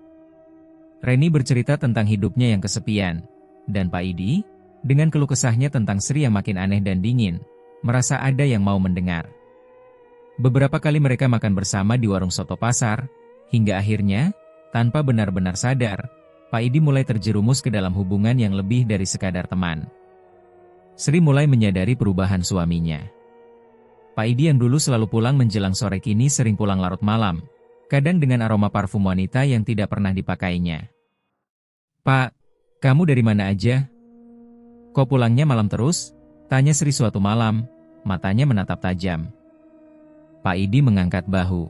Reni bercerita tentang hidupnya yang kesepian, dan Pak Idi, dengan keluh kesahnya tentang Sri yang makin aneh dan dingin, merasa ada yang mau mendengar. Beberapa kali mereka makan bersama di warung soto pasar, hingga akhirnya, tanpa benar-benar sadar, Pak Idi mulai terjerumus ke dalam hubungan yang lebih dari sekadar teman. Sri mulai menyadari perubahan suaminya. Pak Idi yang dulu selalu pulang menjelang sore kini sering pulang larut malam, kadang dengan aroma parfum wanita yang tidak pernah dipakainya. Pak, kamu dari mana aja? Kok pulangnya malam terus? Tanya Sri suatu malam, matanya menatap tajam. Pak Idi mengangkat bahu.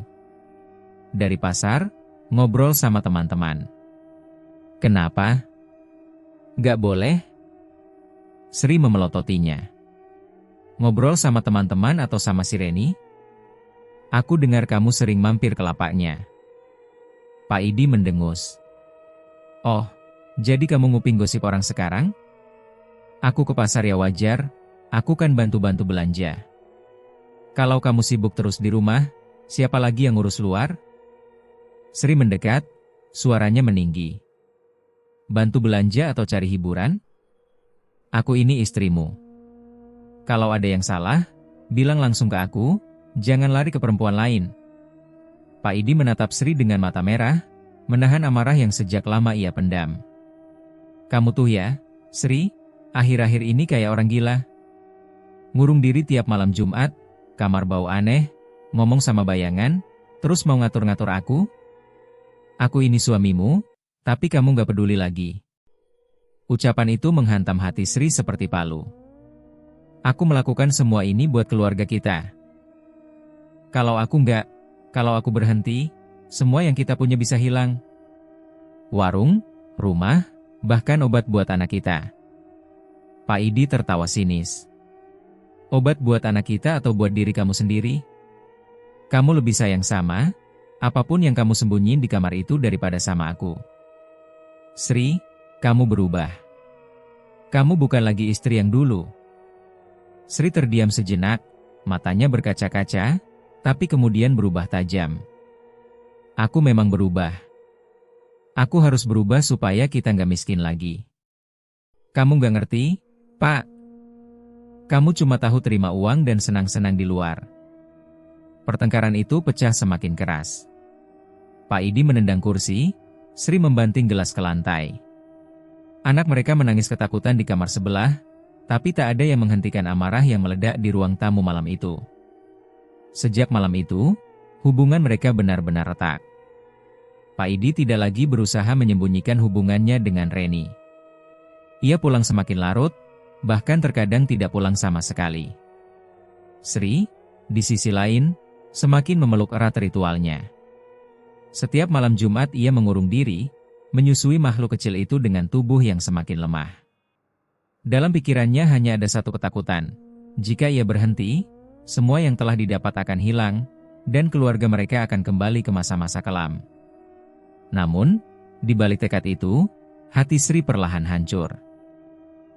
Dari pasar, ngobrol sama teman-teman. Kenapa? Gak boleh? Sri memelototinya. Ngobrol sama teman-teman atau sama si Reni? Aku dengar kamu sering mampir ke lapaknya. Pak Idi mendengus. Oh, jadi kamu nguping gosip orang sekarang? Aku ke pasar ya wajar, aku kan bantu-bantu belanja. Kalau kamu sibuk terus di rumah, siapa lagi yang ngurus luar? Sri mendekat, suaranya meninggi. Bantu belanja atau cari hiburan? Aku ini istrimu. Kalau ada yang salah, bilang langsung ke aku, jangan lari ke perempuan lain. Pak Idi menatap Sri dengan mata merah, menahan amarah yang sejak lama ia pendam. Kamu tuh ya, Sri, akhir-akhir ini kayak orang gila. Ngurung diri tiap malam Jumat, kamar bau aneh, ngomong sama bayangan, terus mau ngatur-ngatur aku? Aku ini suamimu, tapi kamu gak peduli lagi. Ucapan itu menghantam hati Sri seperti palu. Aku melakukan semua ini buat keluarga kita. Kalau aku berhenti, semua yang kita punya bisa hilang. Warung, rumah, bahkan obat buat anak kita. Pak Idi tertawa sinis. Obat buat anak kita atau buat diri kamu sendiri? Kamu lebih sayang sama, apapun yang kamu sembunyiin di kamar itu daripada sama aku. Sri, kamu berubah. Kamu bukan lagi istri yang dulu. Sri terdiam sejenak, matanya berkaca-kaca, tapi kemudian berubah tajam. Aku memang berubah. Aku harus berubah supaya kita nggak miskin lagi. Kamu nggak ngerti, Pak? Kamu cuma tahu terima uang dan senang-senang di luar. Pertengkaran itu pecah semakin keras. Pak Idi menendang kursi, Sri membanting gelas ke lantai. Anak mereka menangis ketakutan di kamar sebelah, tapi tak ada yang menghentikan amarah yang meledak di ruang tamu malam itu. Sejak malam itu, hubungan mereka benar-benar retak. Pak Idi tidak lagi berusaha menyembunyikan hubungannya dengan Reni. Ia pulang semakin larut, bahkan terkadang tidak pulang sama sekali. Sri, di sisi lain, semakin memeluk erat ritualnya. Setiap malam Jumat ia mengurung diri, menyusui makhluk kecil itu dengan tubuh yang semakin lemah. Dalam pikirannya hanya ada satu ketakutan. Jika ia berhenti, semua yang telah didapat akan hilang, dan keluarga mereka akan kembali ke masa-masa kelam. Namun, di balik tekad itu, hati Sri perlahan hancur.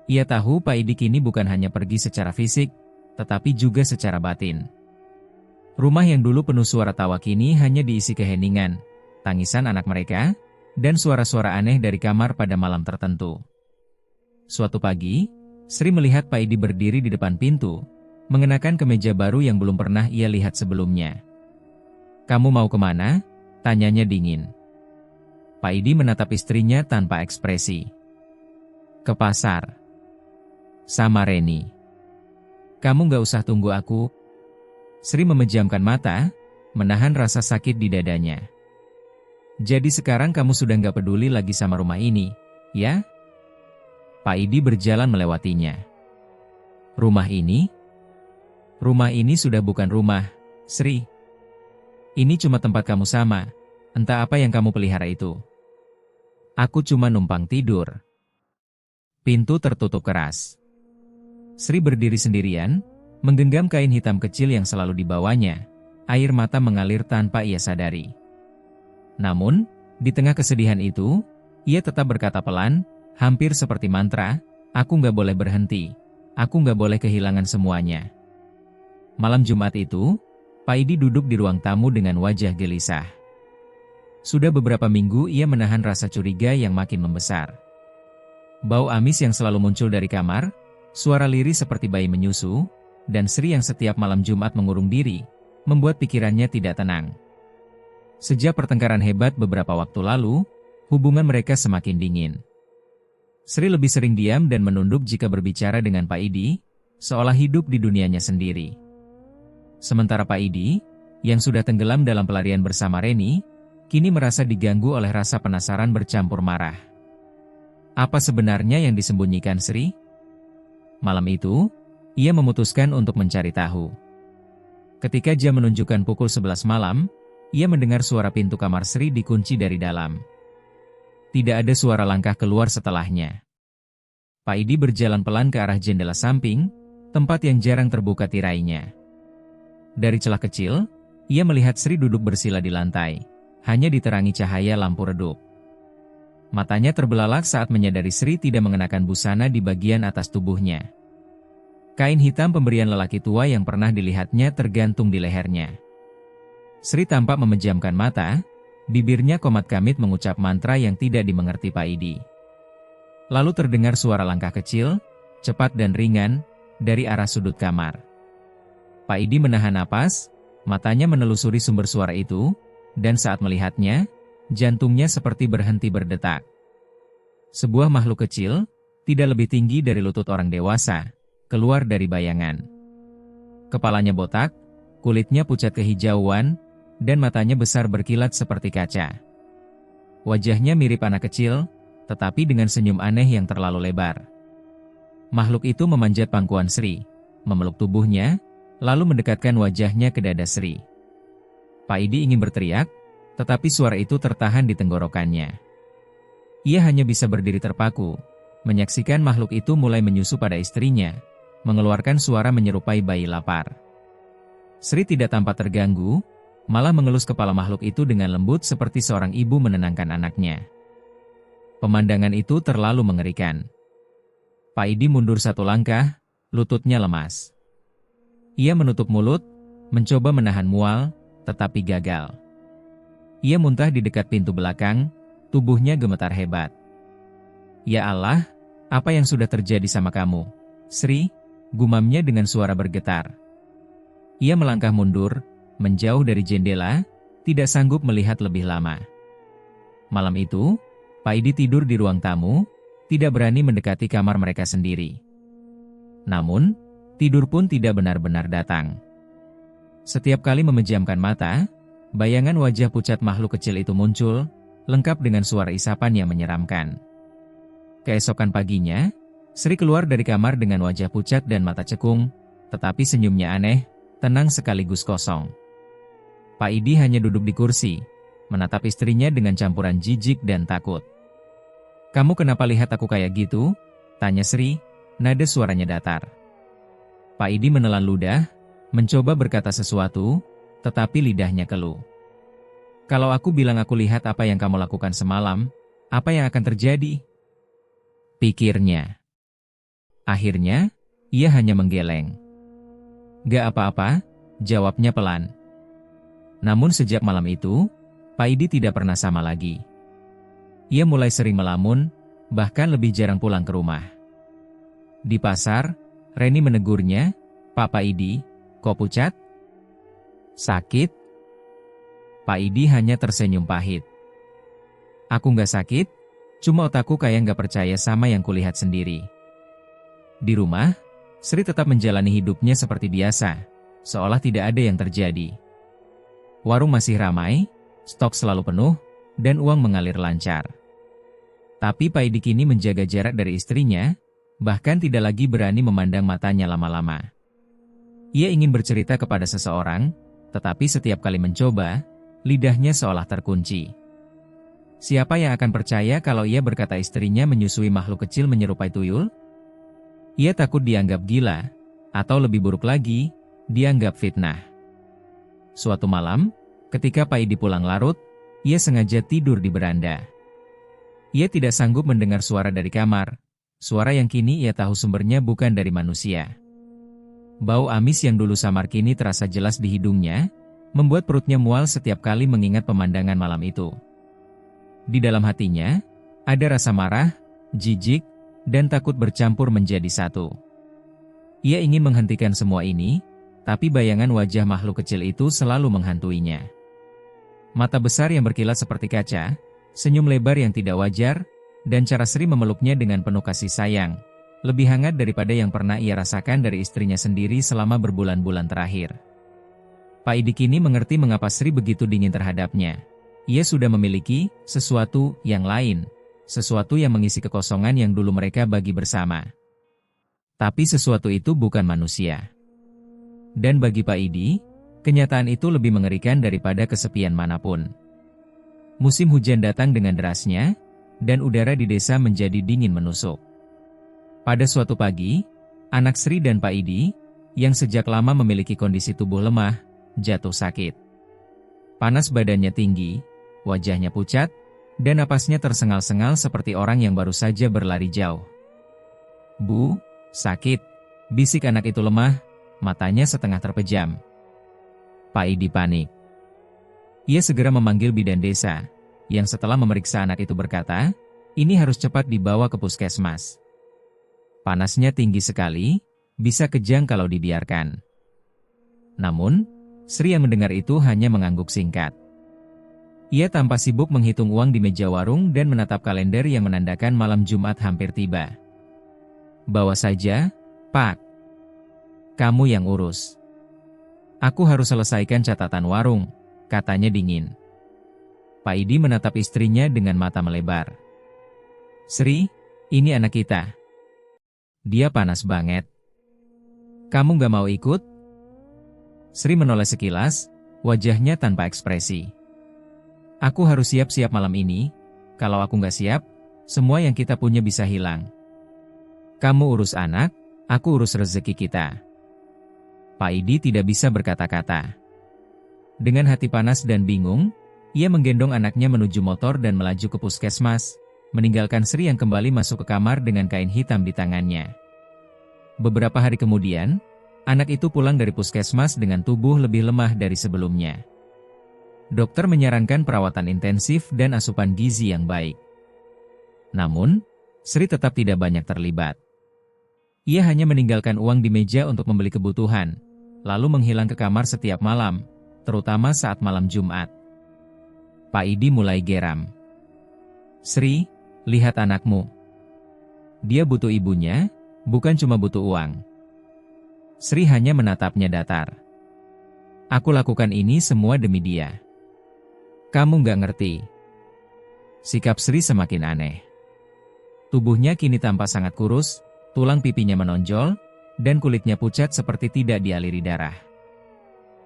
Ia tahu Pak Idi kini bukan hanya pergi secara fisik, tetapi juga secara batin. Rumah yang dulu penuh suara tawa kini hanya diisi keheningan, tangisan anak mereka, dan suara-suara aneh dari kamar pada malam tertentu. Suatu pagi, Sri melihat Pak Idi berdiri di depan pintu, mengenakan kemeja baru yang belum pernah ia lihat sebelumnya. "Kamu mau kemana?" tanyanya dingin. Pak Idi menatap istrinya tanpa ekspresi. "Ke pasar. Sama Reni." "Kamu gak usah tunggu aku." Sri memejamkan mata, menahan rasa sakit di dadanya. "Jadi sekarang kamu sudah gak peduli lagi sama rumah ini, ya?" Pak Idi berjalan melewatinya. "Rumah ini? Rumah ini sudah bukan rumah, Sri. Ini cuma tempat kamu sama, entah apa yang kamu pelihara itu. Aku cuma numpang tidur." Pintu tertutup keras. Sri berdiri sendirian, menggenggam kain hitam kecil yang selalu dibawanya. Air mata mengalir tanpa ia sadari. Namun, di tengah kesedihan itu, ia tetap berkata pelan, hampir seperti mantra, "Aku nggak boleh berhenti. Aku nggak boleh kehilangan semuanya." Malam Jumat itu, Pak Idi duduk di ruang tamu dengan wajah gelisah. Sudah beberapa minggu ia menahan rasa curiga yang makin membesar. Bau amis yang selalu muncul dari kamar, suara lirih seperti bayi menyusu, dan Sri yang setiap malam Jumat mengurung diri, membuat pikirannya tidak tenang. Sejak pertengkaran hebat beberapa waktu lalu, hubungan mereka semakin dingin. Sri lebih sering diam dan menunduk jika berbicara dengan Pak Idi, seolah hidup di dunianya sendiri. Sementara Pak Idi, yang sudah tenggelam dalam pelarian bersama Reni, kini merasa diganggu oleh rasa penasaran bercampur marah. Apa sebenarnya yang disembunyikan Sri? Malam itu, ia memutuskan untuk mencari tahu. Ketika jam menunjukkan pukul 11 malam, ia mendengar suara pintu kamar Sri dikunci dari dalam. Tidak ada suara langkah keluar setelahnya. Pak Idi berjalan pelan ke arah jendela samping, tempat yang jarang terbuka tirainya. Dari celah kecil, ia melihat Sri duduk bersila di lantai, hanya diterangi cahaya lampu redup. Matanya terbelalak saat menyadari Sri tidak mengenakan busana di bagian atas tubuhnya. Kain hitam pemberian lelaki tua yang pernah dilihatnya tergantung di lehernya. Sri tampak memejamkan mata, bibirnya komat-kamit mengucap mantra yang tidak dimengerti Pak Idi. Lalu terdengar suara langkah kecil, cepat dan ringan, dari arah sudut kamar. Pak Idi menahan napas, matanya menelusuri sumber suara itu, dan saat melihatnya, jantungnya seperti berhenti berdetak. Sebuah makhluk kecil, tidak lebih tinggi dari lutut orang dewasa, keluar dari bayangan. Kepalanya botak, kulitnya pucat kehijauan, dan matanya besar berkilat seperti kaca. Wajahnya mirip anak kecil, tetapi dengan senyum aneh yang terlalu lebar. Makhluk itu memanjat pangkuan Sri, memeluk tubuhnya, lalu mendekatkan wajahnya ke dada Sri. Pak Idi ingin berteriak, tetapi suara itu tertahan di tenggorokannya. Ia hanya bisa berdiri terpaku, menyaksikan makhluk itu mulai menyusu pada istrinya, mengeluarkan suara menyerupai bayi lapar. Sri tidak tampak terganggu, malah mengelus kepala makhluk itu dengan lembut seperti seorang ibu menenangkan anaknya. Pemandangan itu terlalu mengerikan. Pak Idi mundur satu langkah, lututnya lemas. Ia menutup mulut, mencoba menahan mual, tetapi gagal. Ia muntah di dekat pintu belakang, tubuhnya gemetar hebat. "Ya Allah, apa yang sudah terjadi sama kamu, Sri?" gumamnya dengan suara bergetar. Ia melangkah mundur, menjauh dari jendela, tidak sanggup melihat lebih lama. Malam itu, Pak Idi tidur di ruang tamu, tidak berani mendekati kamar mereka sendiri. Namun, tidur pun tidak benar-benar datang. Setiap kali memejamkan mata, bayangan wajah pucat makhluk kecil itu muncul, lengkap dengan suara isapan yang menyeramkan. Keesokan paginya, Sri keluar dari kamar dengan wajah pucat dan mata cekung, tetapi senyumnya aneh, tenang sekaligus kosong. Pak Idi hanya duduk di kursi, menatap istrinya dengan campuran jijik dan takut. "Kamu kenapa lihat aku kayak gitu?" tanya Sri, nada suaranya datar. Pak Idi menelan ludah, mencoba berkata sesuatu, tetapi lidahnya keluh. "Kalau aku bilang aku lihat apa yang kamu lakukan semalam, apa yang akan terjadi?" pikirnya. Akhirnya, ia hanya menggeleng. "Gak apa-apa," jawabnya pelan. Namun sejak malam itu, Pak Idi tidak pernah sama lagi. Ia mulai sering melamun, bahkan lebih jarang pulang ke rumah. Di pasar, Reni menegurnya, "Pak Idi, kok pucat? Sakit?" Pak Idi hanya tersenyum pahit. "Aku nggak sakit, cuma otakku kayak nggak percaya sama yang kulihat sendiri." Di rumah, Sri tetap menjalani hidupnya seperti biasa, seolah tidak ada yang terjadi. Warung masih ramai, stok selalu penuh, dan uang mengalir lancar. Tapi Pak Idi kini menjaga jarak dari istrinya, bahkan tidak lagi berani memandang matanya lama-lama. Ia ingin bercerita kepada seseorang, tetapi setiap kali mencoba, lidahnya seolah terkunci. Siapa yang akan percaya kalau ia berkata istrinya menyusui makhluk kecil menyerupai tuyul? Ia takut dianggap gila, atau lebih buruk lagi, dianggap fitnah. Suatu malam, ketika Pak Idi pulang larut, ia sengaja tidur di beranda. Ia tidak sanggup mendengar suara dari kamar, suara yang kini ia tahu sumbernya bukan dari manusia. Bau amis yang dulu samar kini terasa jelas di hidungnya, membuat perutnya mual setiap kali mengingat pemandangan malam itu. Di dalam hatinya, ada rasa marah, jijik, dan takut bercampur menjadi satu. Ia ingin menghentikan semua ini, tapi bayangan wajah makhluk kecil itu selalu menghantuinya. Mata besar yang berkilat seperti kaca, senyum lebar yang tidak wajar, dan cara Sri memeluknya dengan penuh kasih sayang, lebih hangat daripada yang pernah ia rasakan dari istrinya sendiri selama berbulan-bulan terakhir. Pak Idi kini mengerti mengapa Sri begitu dingin terhadapnya. Ia sudah memiliki sesuatu yang lain, sesuatu yang mengisi kekosongan yang dulu mereka bagi bersama. Tapi sesuatu itu bukan manusia. Dan bagi Pak Idi, kenyataan itu lebih mengerikan daripada kesepian manapun. Musim hujan datang dengan derasnya, dan udara di desa menjadi dingin menusuk. Pada suatu pagi, anak Sri dan Pak Idi, yang sejak lama memiliki kondisi tubuh lemah, jatuh sakit. Panas badannya tinggi, wajahnya pucat, dan napasnya tersengal-sengal seperti orang yang baru saja berlari jauh. "Bu, sakit," bisik anak itu lemah, matanya setengah terpejam. Pak Idi panik. Ia segera memanggil bidan desa, yang setelah memeriksa anak itu berkata, ini harus cepat dibawa ke puskesmas. Panasnya tinggi sekali, bisa kejang kalau dibiarkan. Namun, Sri yang mendengar itu hanya mengangguk singkat. Ia tampak sibuk menghitung uang di meja warung dan menatap kalender yang menandakan malam Jumat hampir tiba. "Bawa saja, Pak. Kamu yang urus. Aku harus selesaikan catatan warung," katanya dingin. Pak Idi menatap istrinya dengan mata melebar. "Sri, ini anak kita. Dia panas banget. Kamu gak mau ikut?" Sri menoleh sekilas, wajahnya tanpa ekspresi. "Aku harus siap-siap malam ini. Kalau aku gak siap, semua yang kita punya bisa hilang. Kamu urus anak, aku urus rezeki kita." Pak Idi tidak bisa berkata-kata. Dengan hati panas dan bingung, ia menggendong anaknya menuju motor dan melaju ke puskesmas, meninggalkan Sri yang kembali masuk ke kamar dengan kain hitam di tangannya. Beberapa hari kemudian, anak itu pulang dari puskesmas dengan tubuh lebih lemah dari sebelumnya. Dokter menyarankan perawatan intensif dan asupan gizi yang baik. Namun, Sri tetap tidak banyak terlibat. Ia hanya meninggalkan uang di meja untuk membeli kebutuhan, lalu menghilang ke kamar setiap malam, terutama saat malam Jumat. Pak Idi mulai geram. "Sri, lihat anakmu. Dia butuh ibunya, bukan cuma butuh uang." Sri hanya menatapnya datar. "Aku lakukan ini semua demi dia. Kamu nggak ngerti." Sikap Sri semakin aneh. Tubuhnya kini tampak sangat kurus, tulang pipinya menonjol, dan kulitnya pucat seperti tidak dialiri darah.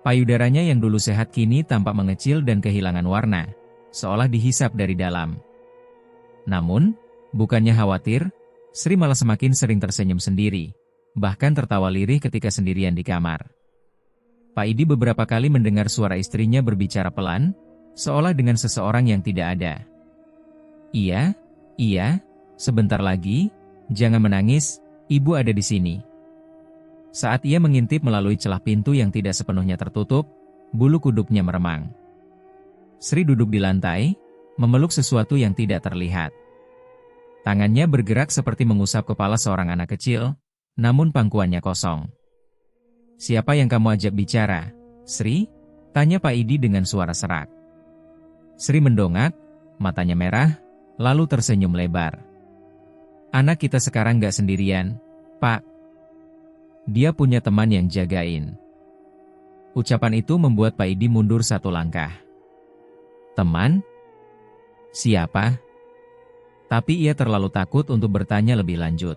Payudaranya yang dulu sehat kini tampak mengecil dan kehilangan warna, seolah dihisap dari dalam. Namun, bukannya khawatir, Sri malah semakin sering tersenyum sendiri, bahkan tertawa lirih ketika sendirian di kamar. Pak Idi beberapa kali mendengar suara istrinya berbicara pelan, seolah dengan seseorang yang tidak ada. Iya, sebentar lagi, jangan menangis, ibu ada di sini." Saat ia mengintip melalui celah pintu yang tidak sepenuhnya tertutup, bulu kuduknya meremang. Sri duduk di lantai, memeluk sesuatu yang tidak terlihat. Tangannya bergerak seperti mengusap kepala seorang anak kecil, namun pangkuannya kosong. "Siapa yang kamu ajak bicara, Sri?" tanya Pak Idi dengan suara serak. Sri mendongak, matanya merah, lalu tersenyum lebar. "Anak kita sekarang gak sendirian, Pak. Dia punya teman yang jagain." Ucapan itu membuat Pak Idi mundur satu langkah. "Teman? Siapa?" Tapi ia terlalu takut untuk bertanya lebih lanjut.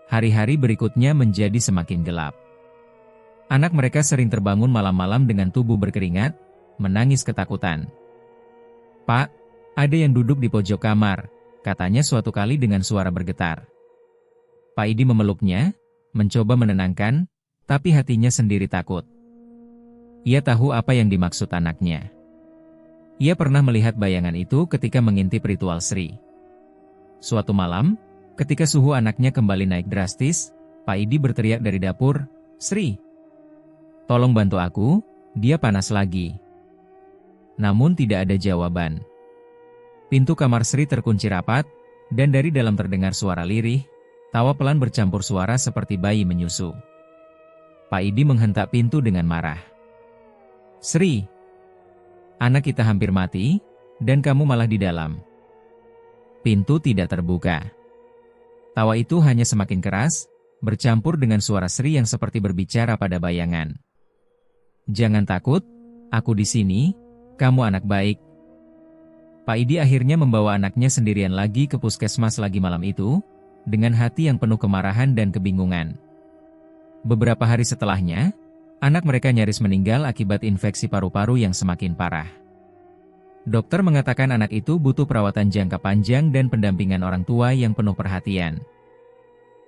Hari-hari berikutnya menjadi semakin gelap. Anak mereka sering terbangun malam-malam dengan tubuh berkeringat, menangis ketakutan. "Pak, ada yang duduk di pojok kamar," katanya suatu kali dengan suara bergetar. Pak Idi memeluknya, mencoba menenangkan, tapi hatinya sendiri takut. Ia tahu apa yang dimaksud anaknya. Ia pernah melihat bayangan itu ketika mengintip ritual Sri. Suatu malam, ketika suhu anaknya kembali naik drastis, Pak Idi berteriak dari dapur, "Sri, tolong bantu aku, dia panas lagi." Namun tidak ada jawaban. Pintu kamar Sri terkunci rapat, dan dari dalam terdengar suara lirih, tawa pelan bercampur suara seperti bayi menyusu. Pak Idi menghentak pintu dengan marah. "Sri, anak kita hampir mati, dan kamu malah di dalam." Pintu tidak terbuka. Tawa itu hanya semakin keras, bercampur dengan suara Sri yang seperti berbicara pada bayangan. "Jangan takut, aku di sini, kamu anak baik." Pak Idi akhirnya membawa anaknya sendirian lagi ke puskesmas lagi malam itu, dengan hati yang penuh kemarahan dan kebingungan. Beberapa hari setelahnya, anak mereka nyaris meninggal akibat infeksi paru-paru yang semakin parah. Dokter mengatakan anak itu butuh perawatan jangka panjang dan pendampingan orang tua yang penuh perhatian.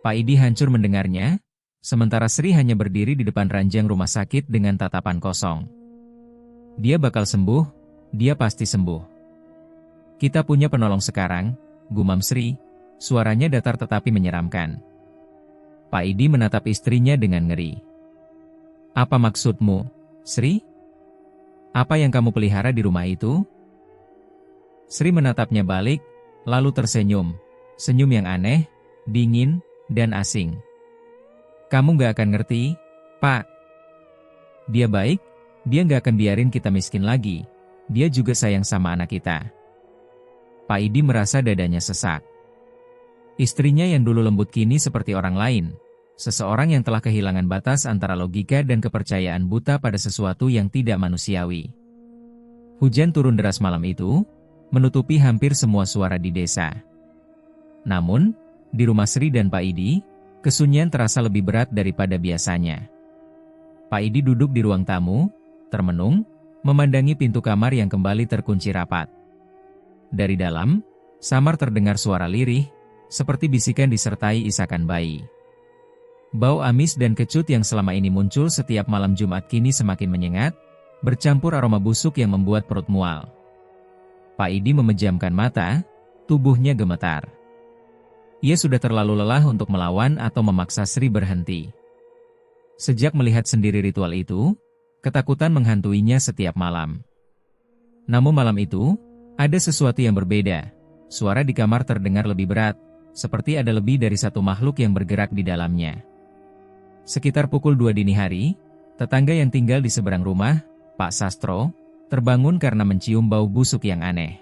Pak Idi hancur mendengarnya, sementara Sri hanya berdiri di depan ranjang rumah sakit dengan tatapan kosong. "Dia bakal sembuh, dia pasti sembuh. Kita punya penolong sekarang," gumam Sri, suaranya datar tetapi menyeramkan. Pak Idi menatap istrinya dengan ngeri. "Apa maksudmu, Sri? Apa yang kamu pelihara di rumah itu?" Sri menatapnya balik, lalu tersenyum, senyum yang aneh, dingin, dan asing. "Kamu gak akan ngerti, Pak. Dia baik, dia gak akan biarin kita miskin lagi, dia juga sayang sama anak kita." Pak Idi merasa dadanya sesak. Istrinya yang dulu lembut kini seperti orang lain, seseorang yang telah kehilangan batas antara logika dan kepercayaan buta pada sesuatu yang tidak manusiawi. Hujan turun deras malam itu, menutupi hampir semua suara di desa. Namun, di rumah Sri dan Pak Idi, kesunyian terasa lebih berat daripada biasanya. Pak Idi duduk di ruang tamu, termenung, memandangi pintu kamar yang kembali terkunci rapat. Dari dalam, samar terdengar suara lirih, seperti bisikan disertai isakan bayi. Bau amis dan kecut yang selama ini muncul setiap malam Jumat kini semakin menyengat, bercampur aroma busuk yang membuat perut mual. Pak Idi memejamkan mata, tubuhnya gemetar. Ia sudah terlalu lelah untuk melawan atau memaksa Sri berhenti. Sejak melihat sendiri ritual itu, ketakutan menghantuinya setiap malam. Namun malam itu, ada sesuatu yang berbeda. Suara di kamar terdengar lebih berat, seperti ada lebih dari satu makhluk yang bergerak di dalamnya. Sekitar pukul 2 dini hari, tetangga yang tinggal di seberang rumah, Pak Sastro, terbangun karena mencium bau busuk yang aneh.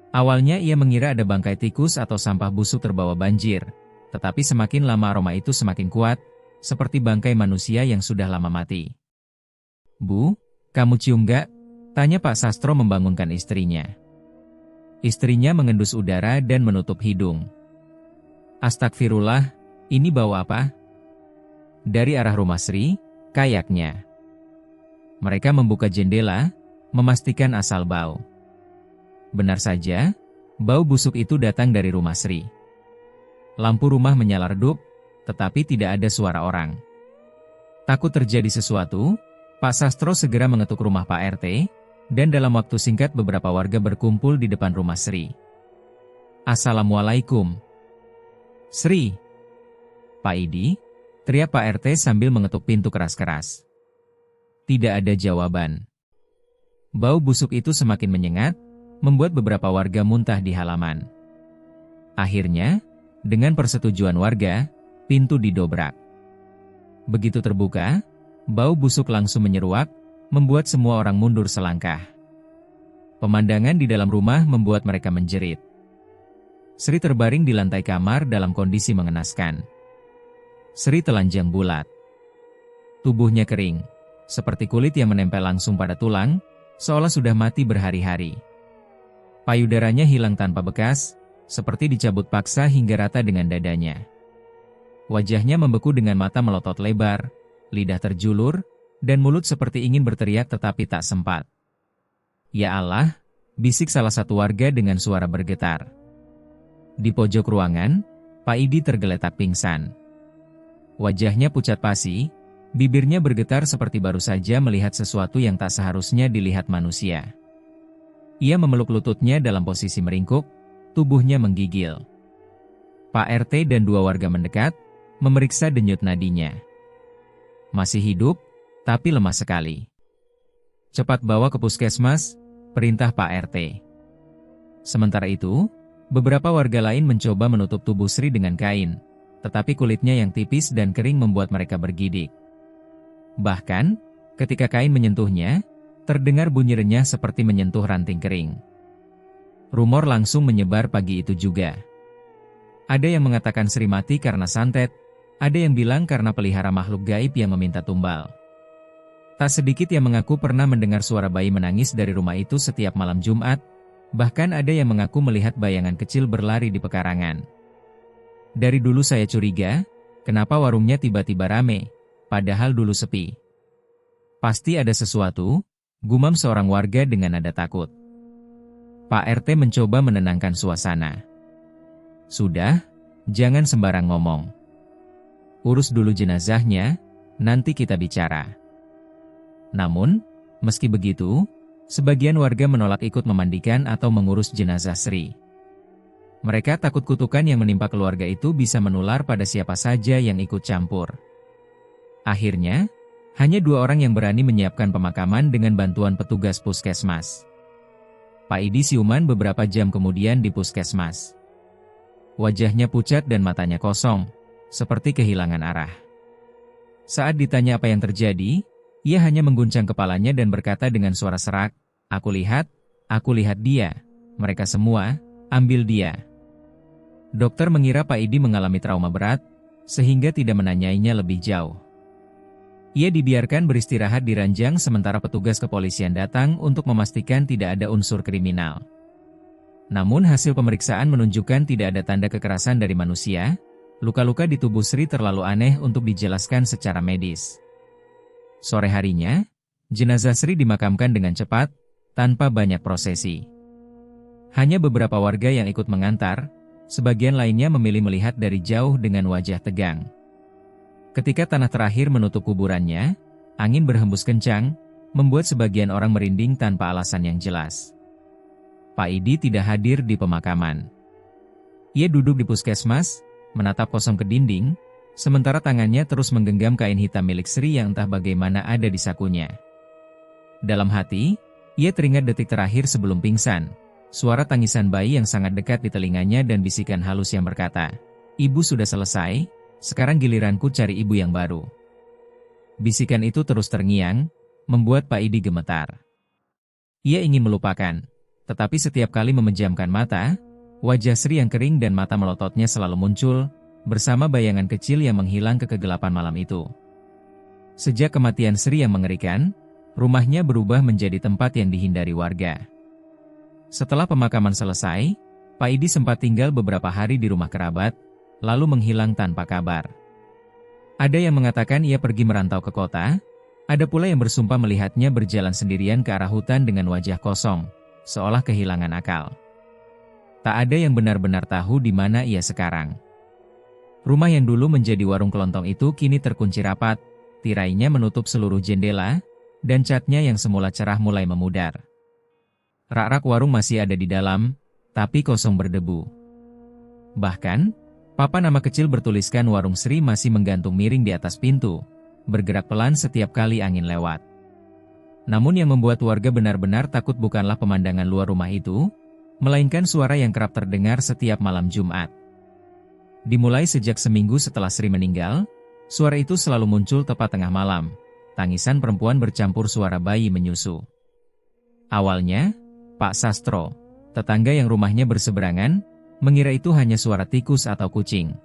Awalnya ia mengira ada bangkai tikus atau sampah busuk terbawa banjir, tetapi semakin lama aroma itu semakin kuat, seperti bangkai manusia yang sudah lama mati. "Bu, kamu cium gak?" tanya Pak Sastro membangunkan istrinya. Istrinya mengendus udara dan menutup hidung. "Astagfirullah, ini bau apa?" Dari arah rumah Sri, kayaknya. Mereka membuka jendela, memastikan asal bau. Benar saja, bau busuk itu datang dari rumah Sri. Lampu rumah menyala redup, tetapi tidak ada suara orang. Takut terjadi sesuatu, Pak Sastro segera mengetuk rumah Pak RT, dan dalam waktu singkat beberapa warga berkumpul di depan rumah Sri. "Assalamualaikum." "Sri." "Pak Idi," teriak Pak RT sambil mengetuk pintu keras-keras. Tidak ada jawaban. Bau busuk itu semakin menyengat, membuat beberapa warga muntah di halaman. Akhirnya, dengan persetujuan warga, pintu didobrak. Begitu terbuka, bau busuk langsung menyeruak, membuat semua orang mundur selangkah. Pemandangan di dalam rumah membuat mereka menjerit. Sri terbaring di lantai kamar dalam kondisi mengenaskan. Sri telanjang bulat. Tubuhnya kering, seperti kulit yang menempel langsung pada tulang, seolah sudah mati berhari-hari. Payudaranya hilang tanpa bekas, seperti dicabut paksa hingga rata dengan dadanya. Wajahnya membeku dengan mata melotot lebar, lidah terjulur, dan mulut seperti ingin berteriak tetapi tak sempat. "Ya Allah," bisik salah satu warga dengan suara bergetar. Di pojok ruangan, Pak Idi tergeletak pingsan. Wajahnya pucat pasi, bibirnya bergetar seperti baru saja melihat sesuatu yang tak seharusnya dilihat manusia. Ia memeluk lututnya dalam posisi meringkuk, tubuhnya menggigil. Pak RT dan dua warga mendekat, memeriksa denyut nadinya. Masih hidup, tapi lemah sekali. "Cepat bawa ke puskesmas," perintah Pak RT. Sementara itu, beberapa warga lain mencoba menutup tubuh Sri dengan kain, tetapi kulitnya yang tipis dan kering membuat mereka bergidik. Bahkan, ketika kain menyentuhnya, terdengar bunyi renyah seperti menyentuh ranting kering. Rumor langsung menyebar pagi itu juga. Ada yang mengatakan Sri mati karena santet, ada yang bilang karena pelihara makhluk gaib yang meminta tumbal. Tak sedikit yang mengaku pernah mendengar suara bayi menangis dari rumah itu setiap malam Jumat, bahkan ada yang mengaku melihat bayangan kecil berlari di pekarangan. Dari dulu saya curiga, kenapa warungnya tiba-tiba rame, padahal dulu sepi. Pasti ada sesuatu, gumam seorang warga dengan nada takut. Pak RT mencoba menenangkan suasana. "Sudah, jangan sembarang ngomong. Urus dulu jenazahnya, nanti kita bicara." Namun, meski begitu, sebagian warga menolak ikut memandikan atau mengurus jenazah Sri. Mereka takut kutukan yang menimpa keluarga itu bisa menular pada siapa saja yang ikut campur. Akhirnya, hanya 2 orang yang berani menyiapkan pemakaman dengan bantuan petugas puskesmas. Pak Idi siuman beberapa jam kemudian di puskesmas. Wajahnya pucat dan matanya kosong, seperti kehilangan arah. Saat ditanya apa yang terjadi, ia hanya mengguncang kepalanya dan berkata dengan suara serak, aku lihat dia, mereka semua, ambil dia." Dokter mengira Pak Idi mengalami trauma berat, sehingga tidak menanyainya lebih jauh. Ia dibiarkan beristirahat di ranjang sementara petugas kepolisian datang untuk memastikan tidak ada unsur kriminal. Namun hasil pemeriksaan menunjukkan tidak ada tanda kekerasan dari manusia, luka-luka di tubuh Sri terlalu aneh untuk dijelaskan secara medis. Sore harinya, jenazah Sri dimakamkan dengan cepat, tanpa banyak prosesi. Hanya beberapa warga yang ikut mengantar, sebagian lainnya memilih melihat dari jauh dengan wajah tegang. Ketika tanah terakhir menutup kuburannya, angin berhembus kencang, membuat sebagian orang merinding tanpa alasan yang jelas. Pak Idi tidak hadir di pemakaman. Ia duduk di puskesmas, menatap kosong ke dinding, sementara tangannya terus menggenggam kain hitam milik Sri yang entah bagaimana ada di sakunya. Dalam hati, Ia teringat detik terakhir sebelum pingsan. Suara tangisan bayi yang sangat dekat di telinganya dan bisikan halus yang berkata, "Ibu sudah selesai, sekarang giliranku cari ibu yang baru." Bisikan itu terus terngiang, membuat Pak Idi gemetar. Ia ingin melupakan, tetapi setiap kali memejamkan mata, wajah Sri yang kering dan mata melototnya selalu muncul, bersama bayangan kecil yang menghilang ke kegelapan malam itu. Sejak kematian Sri yang mengerikan, rumahnya berubah menjadi tempat yang dihindari warga. Setelah pemakaman selesai, Pak Idi sempat tinggal beberapa hari di rumah kerabat, lalu menghilang tanpa kabar. Ada yang mengatakan ia pergi merantau ke kota, ada pula yang bersumpah melihatnya berjalan sendirian ke arah hutan dengan wajah kosong, seolah kehilangan akal. Tak ada yang benar-benar tahu di mana ia sekarang. Rumah yang dulu menjadi warung kelontong itu kini terkunci rapat, tirainya menutup seluruh jendela, dan catnya yang semula cerah mulai memudar. Rak-rak warung masih ada di dalam, tapi kosong berdebu. Bahkan, papan nama kecil bertuliskan Warung Sri masih menggantung miring di atas pintu, bergerak pelan setiap kali angin lewat. Namun yang membuat warga benar-benar takut bukanlah pemandangan luar rumah itu, melainkan suara yang kerap terdengar setiap malam Jumat. Dimulai sejak seminggu setelah Sri meninggal, suara itu selalu muncul tepat tengah malam, tangisan perempuan bercampur suara bayi menyusu. Awalnya, Pak Sastro, tetangga yang rumahnya berseberangan, mengira itu hanya suara tikus atau kucing.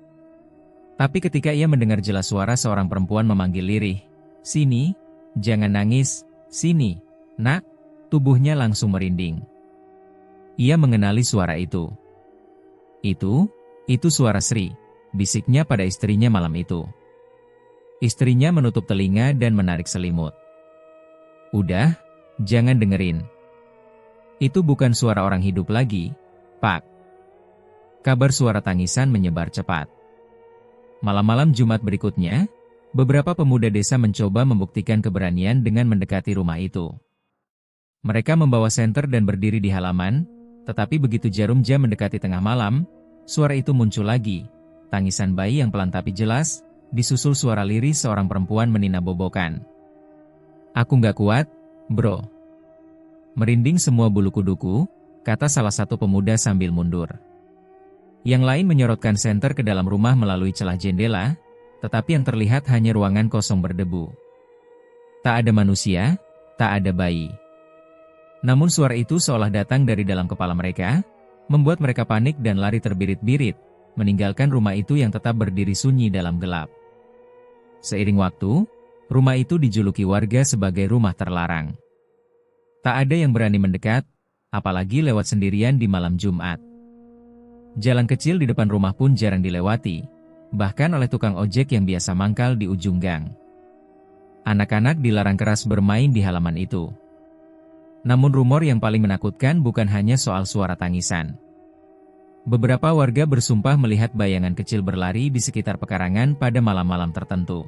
Tapi ketika ia mendengar jelas suara seorang perempuan memanggil lirih, "Sini, jangan nangis, sini, nak," tubuhnya langsung merinding. Ia mengenali suara itu. Itu suara Sri, bisiknya pada istrinya malam itu. Istrinya menutup telinga dan menarik selimut. "Udah, jangan dengerin. Itu bukan suara orang hidup lagi, Pak." Kabar suara tangisan menyebar cepat. Malam-malam Jumat berikutnya, beberapa pemuda desa mencoba membuktikan keberanian dengan mendekati rumah itu. Mereka membawa senter dan berdiri di halaman, tetapi begitu jarum jam mendekati tengah malam, suara itu muncul lagi, tangisan bayi yang pelan tapi jelas, disusul suara lirih seorang perempuan meninabobokan. "Aku nggak kuat, bro." Merinding semua bulu kuduku, kata salah satu pemuda sambil mundur. Yang lain menyorotkan senter ke dalam rumah melalui celah jendela, tetapi yang terlihat hanya ruangan kosong berdebu. Tak ada manusia, tak ada bayi. Namun suara itu seolah datang dari dalam kepala mereka, membuat mereka panik dan lari terbirit-birit, meninggalkan rumah itu yang tetap berdiri sunyi dalam gelap. Seiring waktu, rumah itu dijuluki warga sebagai rumah terlarang. Tak ada yang berani mendekat, apalagi lewat sendirian di malam Jumat. Jalan kecil di depan rumah pun jarang dilewati, bahkan oleh tukang ojek yang biasa mangkal di ujung gang. Anak-anak dilarang keras bermain di halaman itu. Namun rumor yang paling menakutkan bukan hanya soal suara tangisan. Beberapa warga bersumpah melihat bayangan kecil berlari di sekitar pekarangan pada malam-malam tertentu.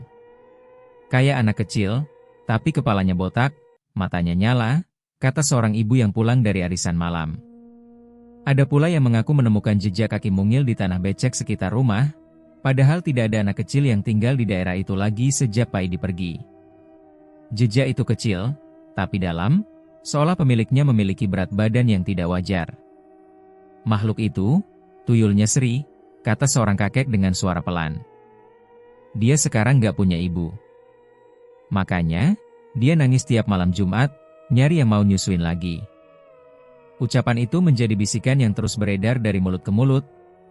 Kayak anak kecil, tapi kepalanya botak, matanya nyala, kata seorang ibu yang pulang dari arisan malam. Ada pula yang mengaku menemukan jejak kaki mungil di tanah becek sekitar rumah, padahal tidak ada anak kecil yang tinggal di daerah itu lagi sejak Pak Idi pergi. Jejak itu kecil, tapi dalam, seolah pemiliknya memiliki berat badan yang tidak wajar. "Makhluk itu, tuyulnya Sri," kata seorang kakek dengan suara pelan. "Dia sekarang gak punya ibu. Makanya, dia nangis tiap malam Jumat, nyari yang mau nyusuin lagi." Ucapan itu menjadi bisikan yang terus beredar dari mulut ke mulut,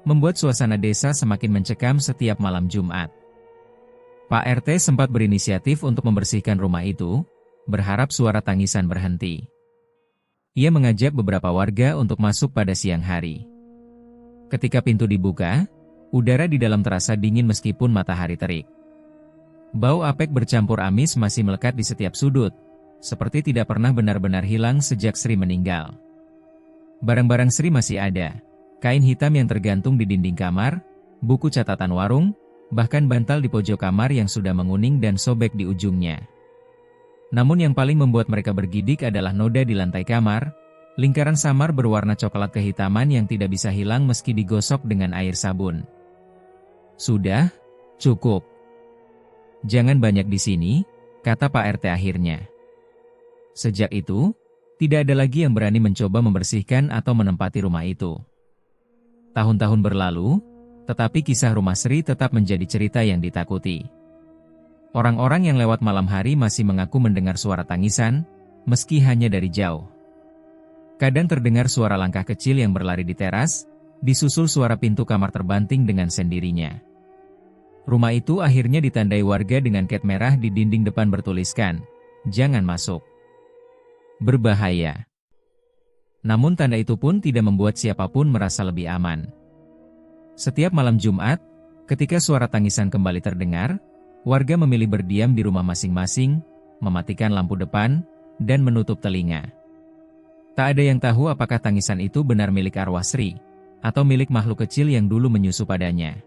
membuat suasana desa semakin mencekam setiap malam Jumat. Pak RT sempat berinisiatif untuk membersihkan rumah itu, berharap suara tangisan berhenti. Ia mengajak beberapa warga untuk masuk pada siang hari. Ketika pintu dibuka, udara di dalam terasa dingin meskipun matahari terik. Bau apek bercampur amis masih melekat di setiap sudut, seperti tidak pernah benar-benar hilang sejak Sri meninggal. Barang-barang Sri masih ada, kain hitam yang tergantung di dinding kamar, buku catatan warung, bahkan bantal di pojok kamar yang sudah menguning dan sobek di ujungnya. Namun yang paling membuat mereka bergidik adalah noda di lantai kamar, lingkaran samar berwarna coklat kehitaman yang tidak bisa hilang meski digosok dengan air sabun. "Sudah, cukup. Jangan banyak di sini," kata Pak RT akhirnya. Sejak itu, Tidak ada lagi yang berani mencoba membersihkan atau menempati rumah itu. Tahun-tahun berlalu, tetapi kisah rumah Sri tetap menjadi cerita yang ditakuti. Orang-orang yang lewat malam hari masih mengaku mendengar suara tangisan, meski hanya dari jauh. Kadang terdengar suara langkah kecil yang berlari di teras, disusul suara pintu kamar terbanting dengan sendirinya. Rumah itu akhirnya ditandai warga dengan cat merah di dinding depan bertuliskan, "Jangan masuk. Berbahaya." Namun tanda itu pun tidak membuat siapapun merasa lebih aman. Setiap malam Jumat, ketika suara tangisan kembali terdengar, warga memilih berdiam di rumah masing-masing, mematikan lampu depan, dan menutup telinga. Tak ada yang tahu apakah tangisan itu benar milik arwah Sri, atau milik makhluk kecil yang dulu menyusup padanya.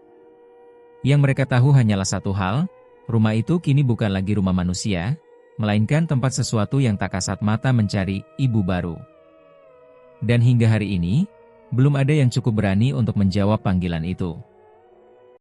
Yang mereka tahu hanyalah satu hal, rumah itu kini bukan lagi rumah manusia, melainkan tempat sesuatu yang tak kasat mata mencari ibu baru. Dan hingga hari ini, belum ada yang cukup berani untuk menjawab panggilan itu.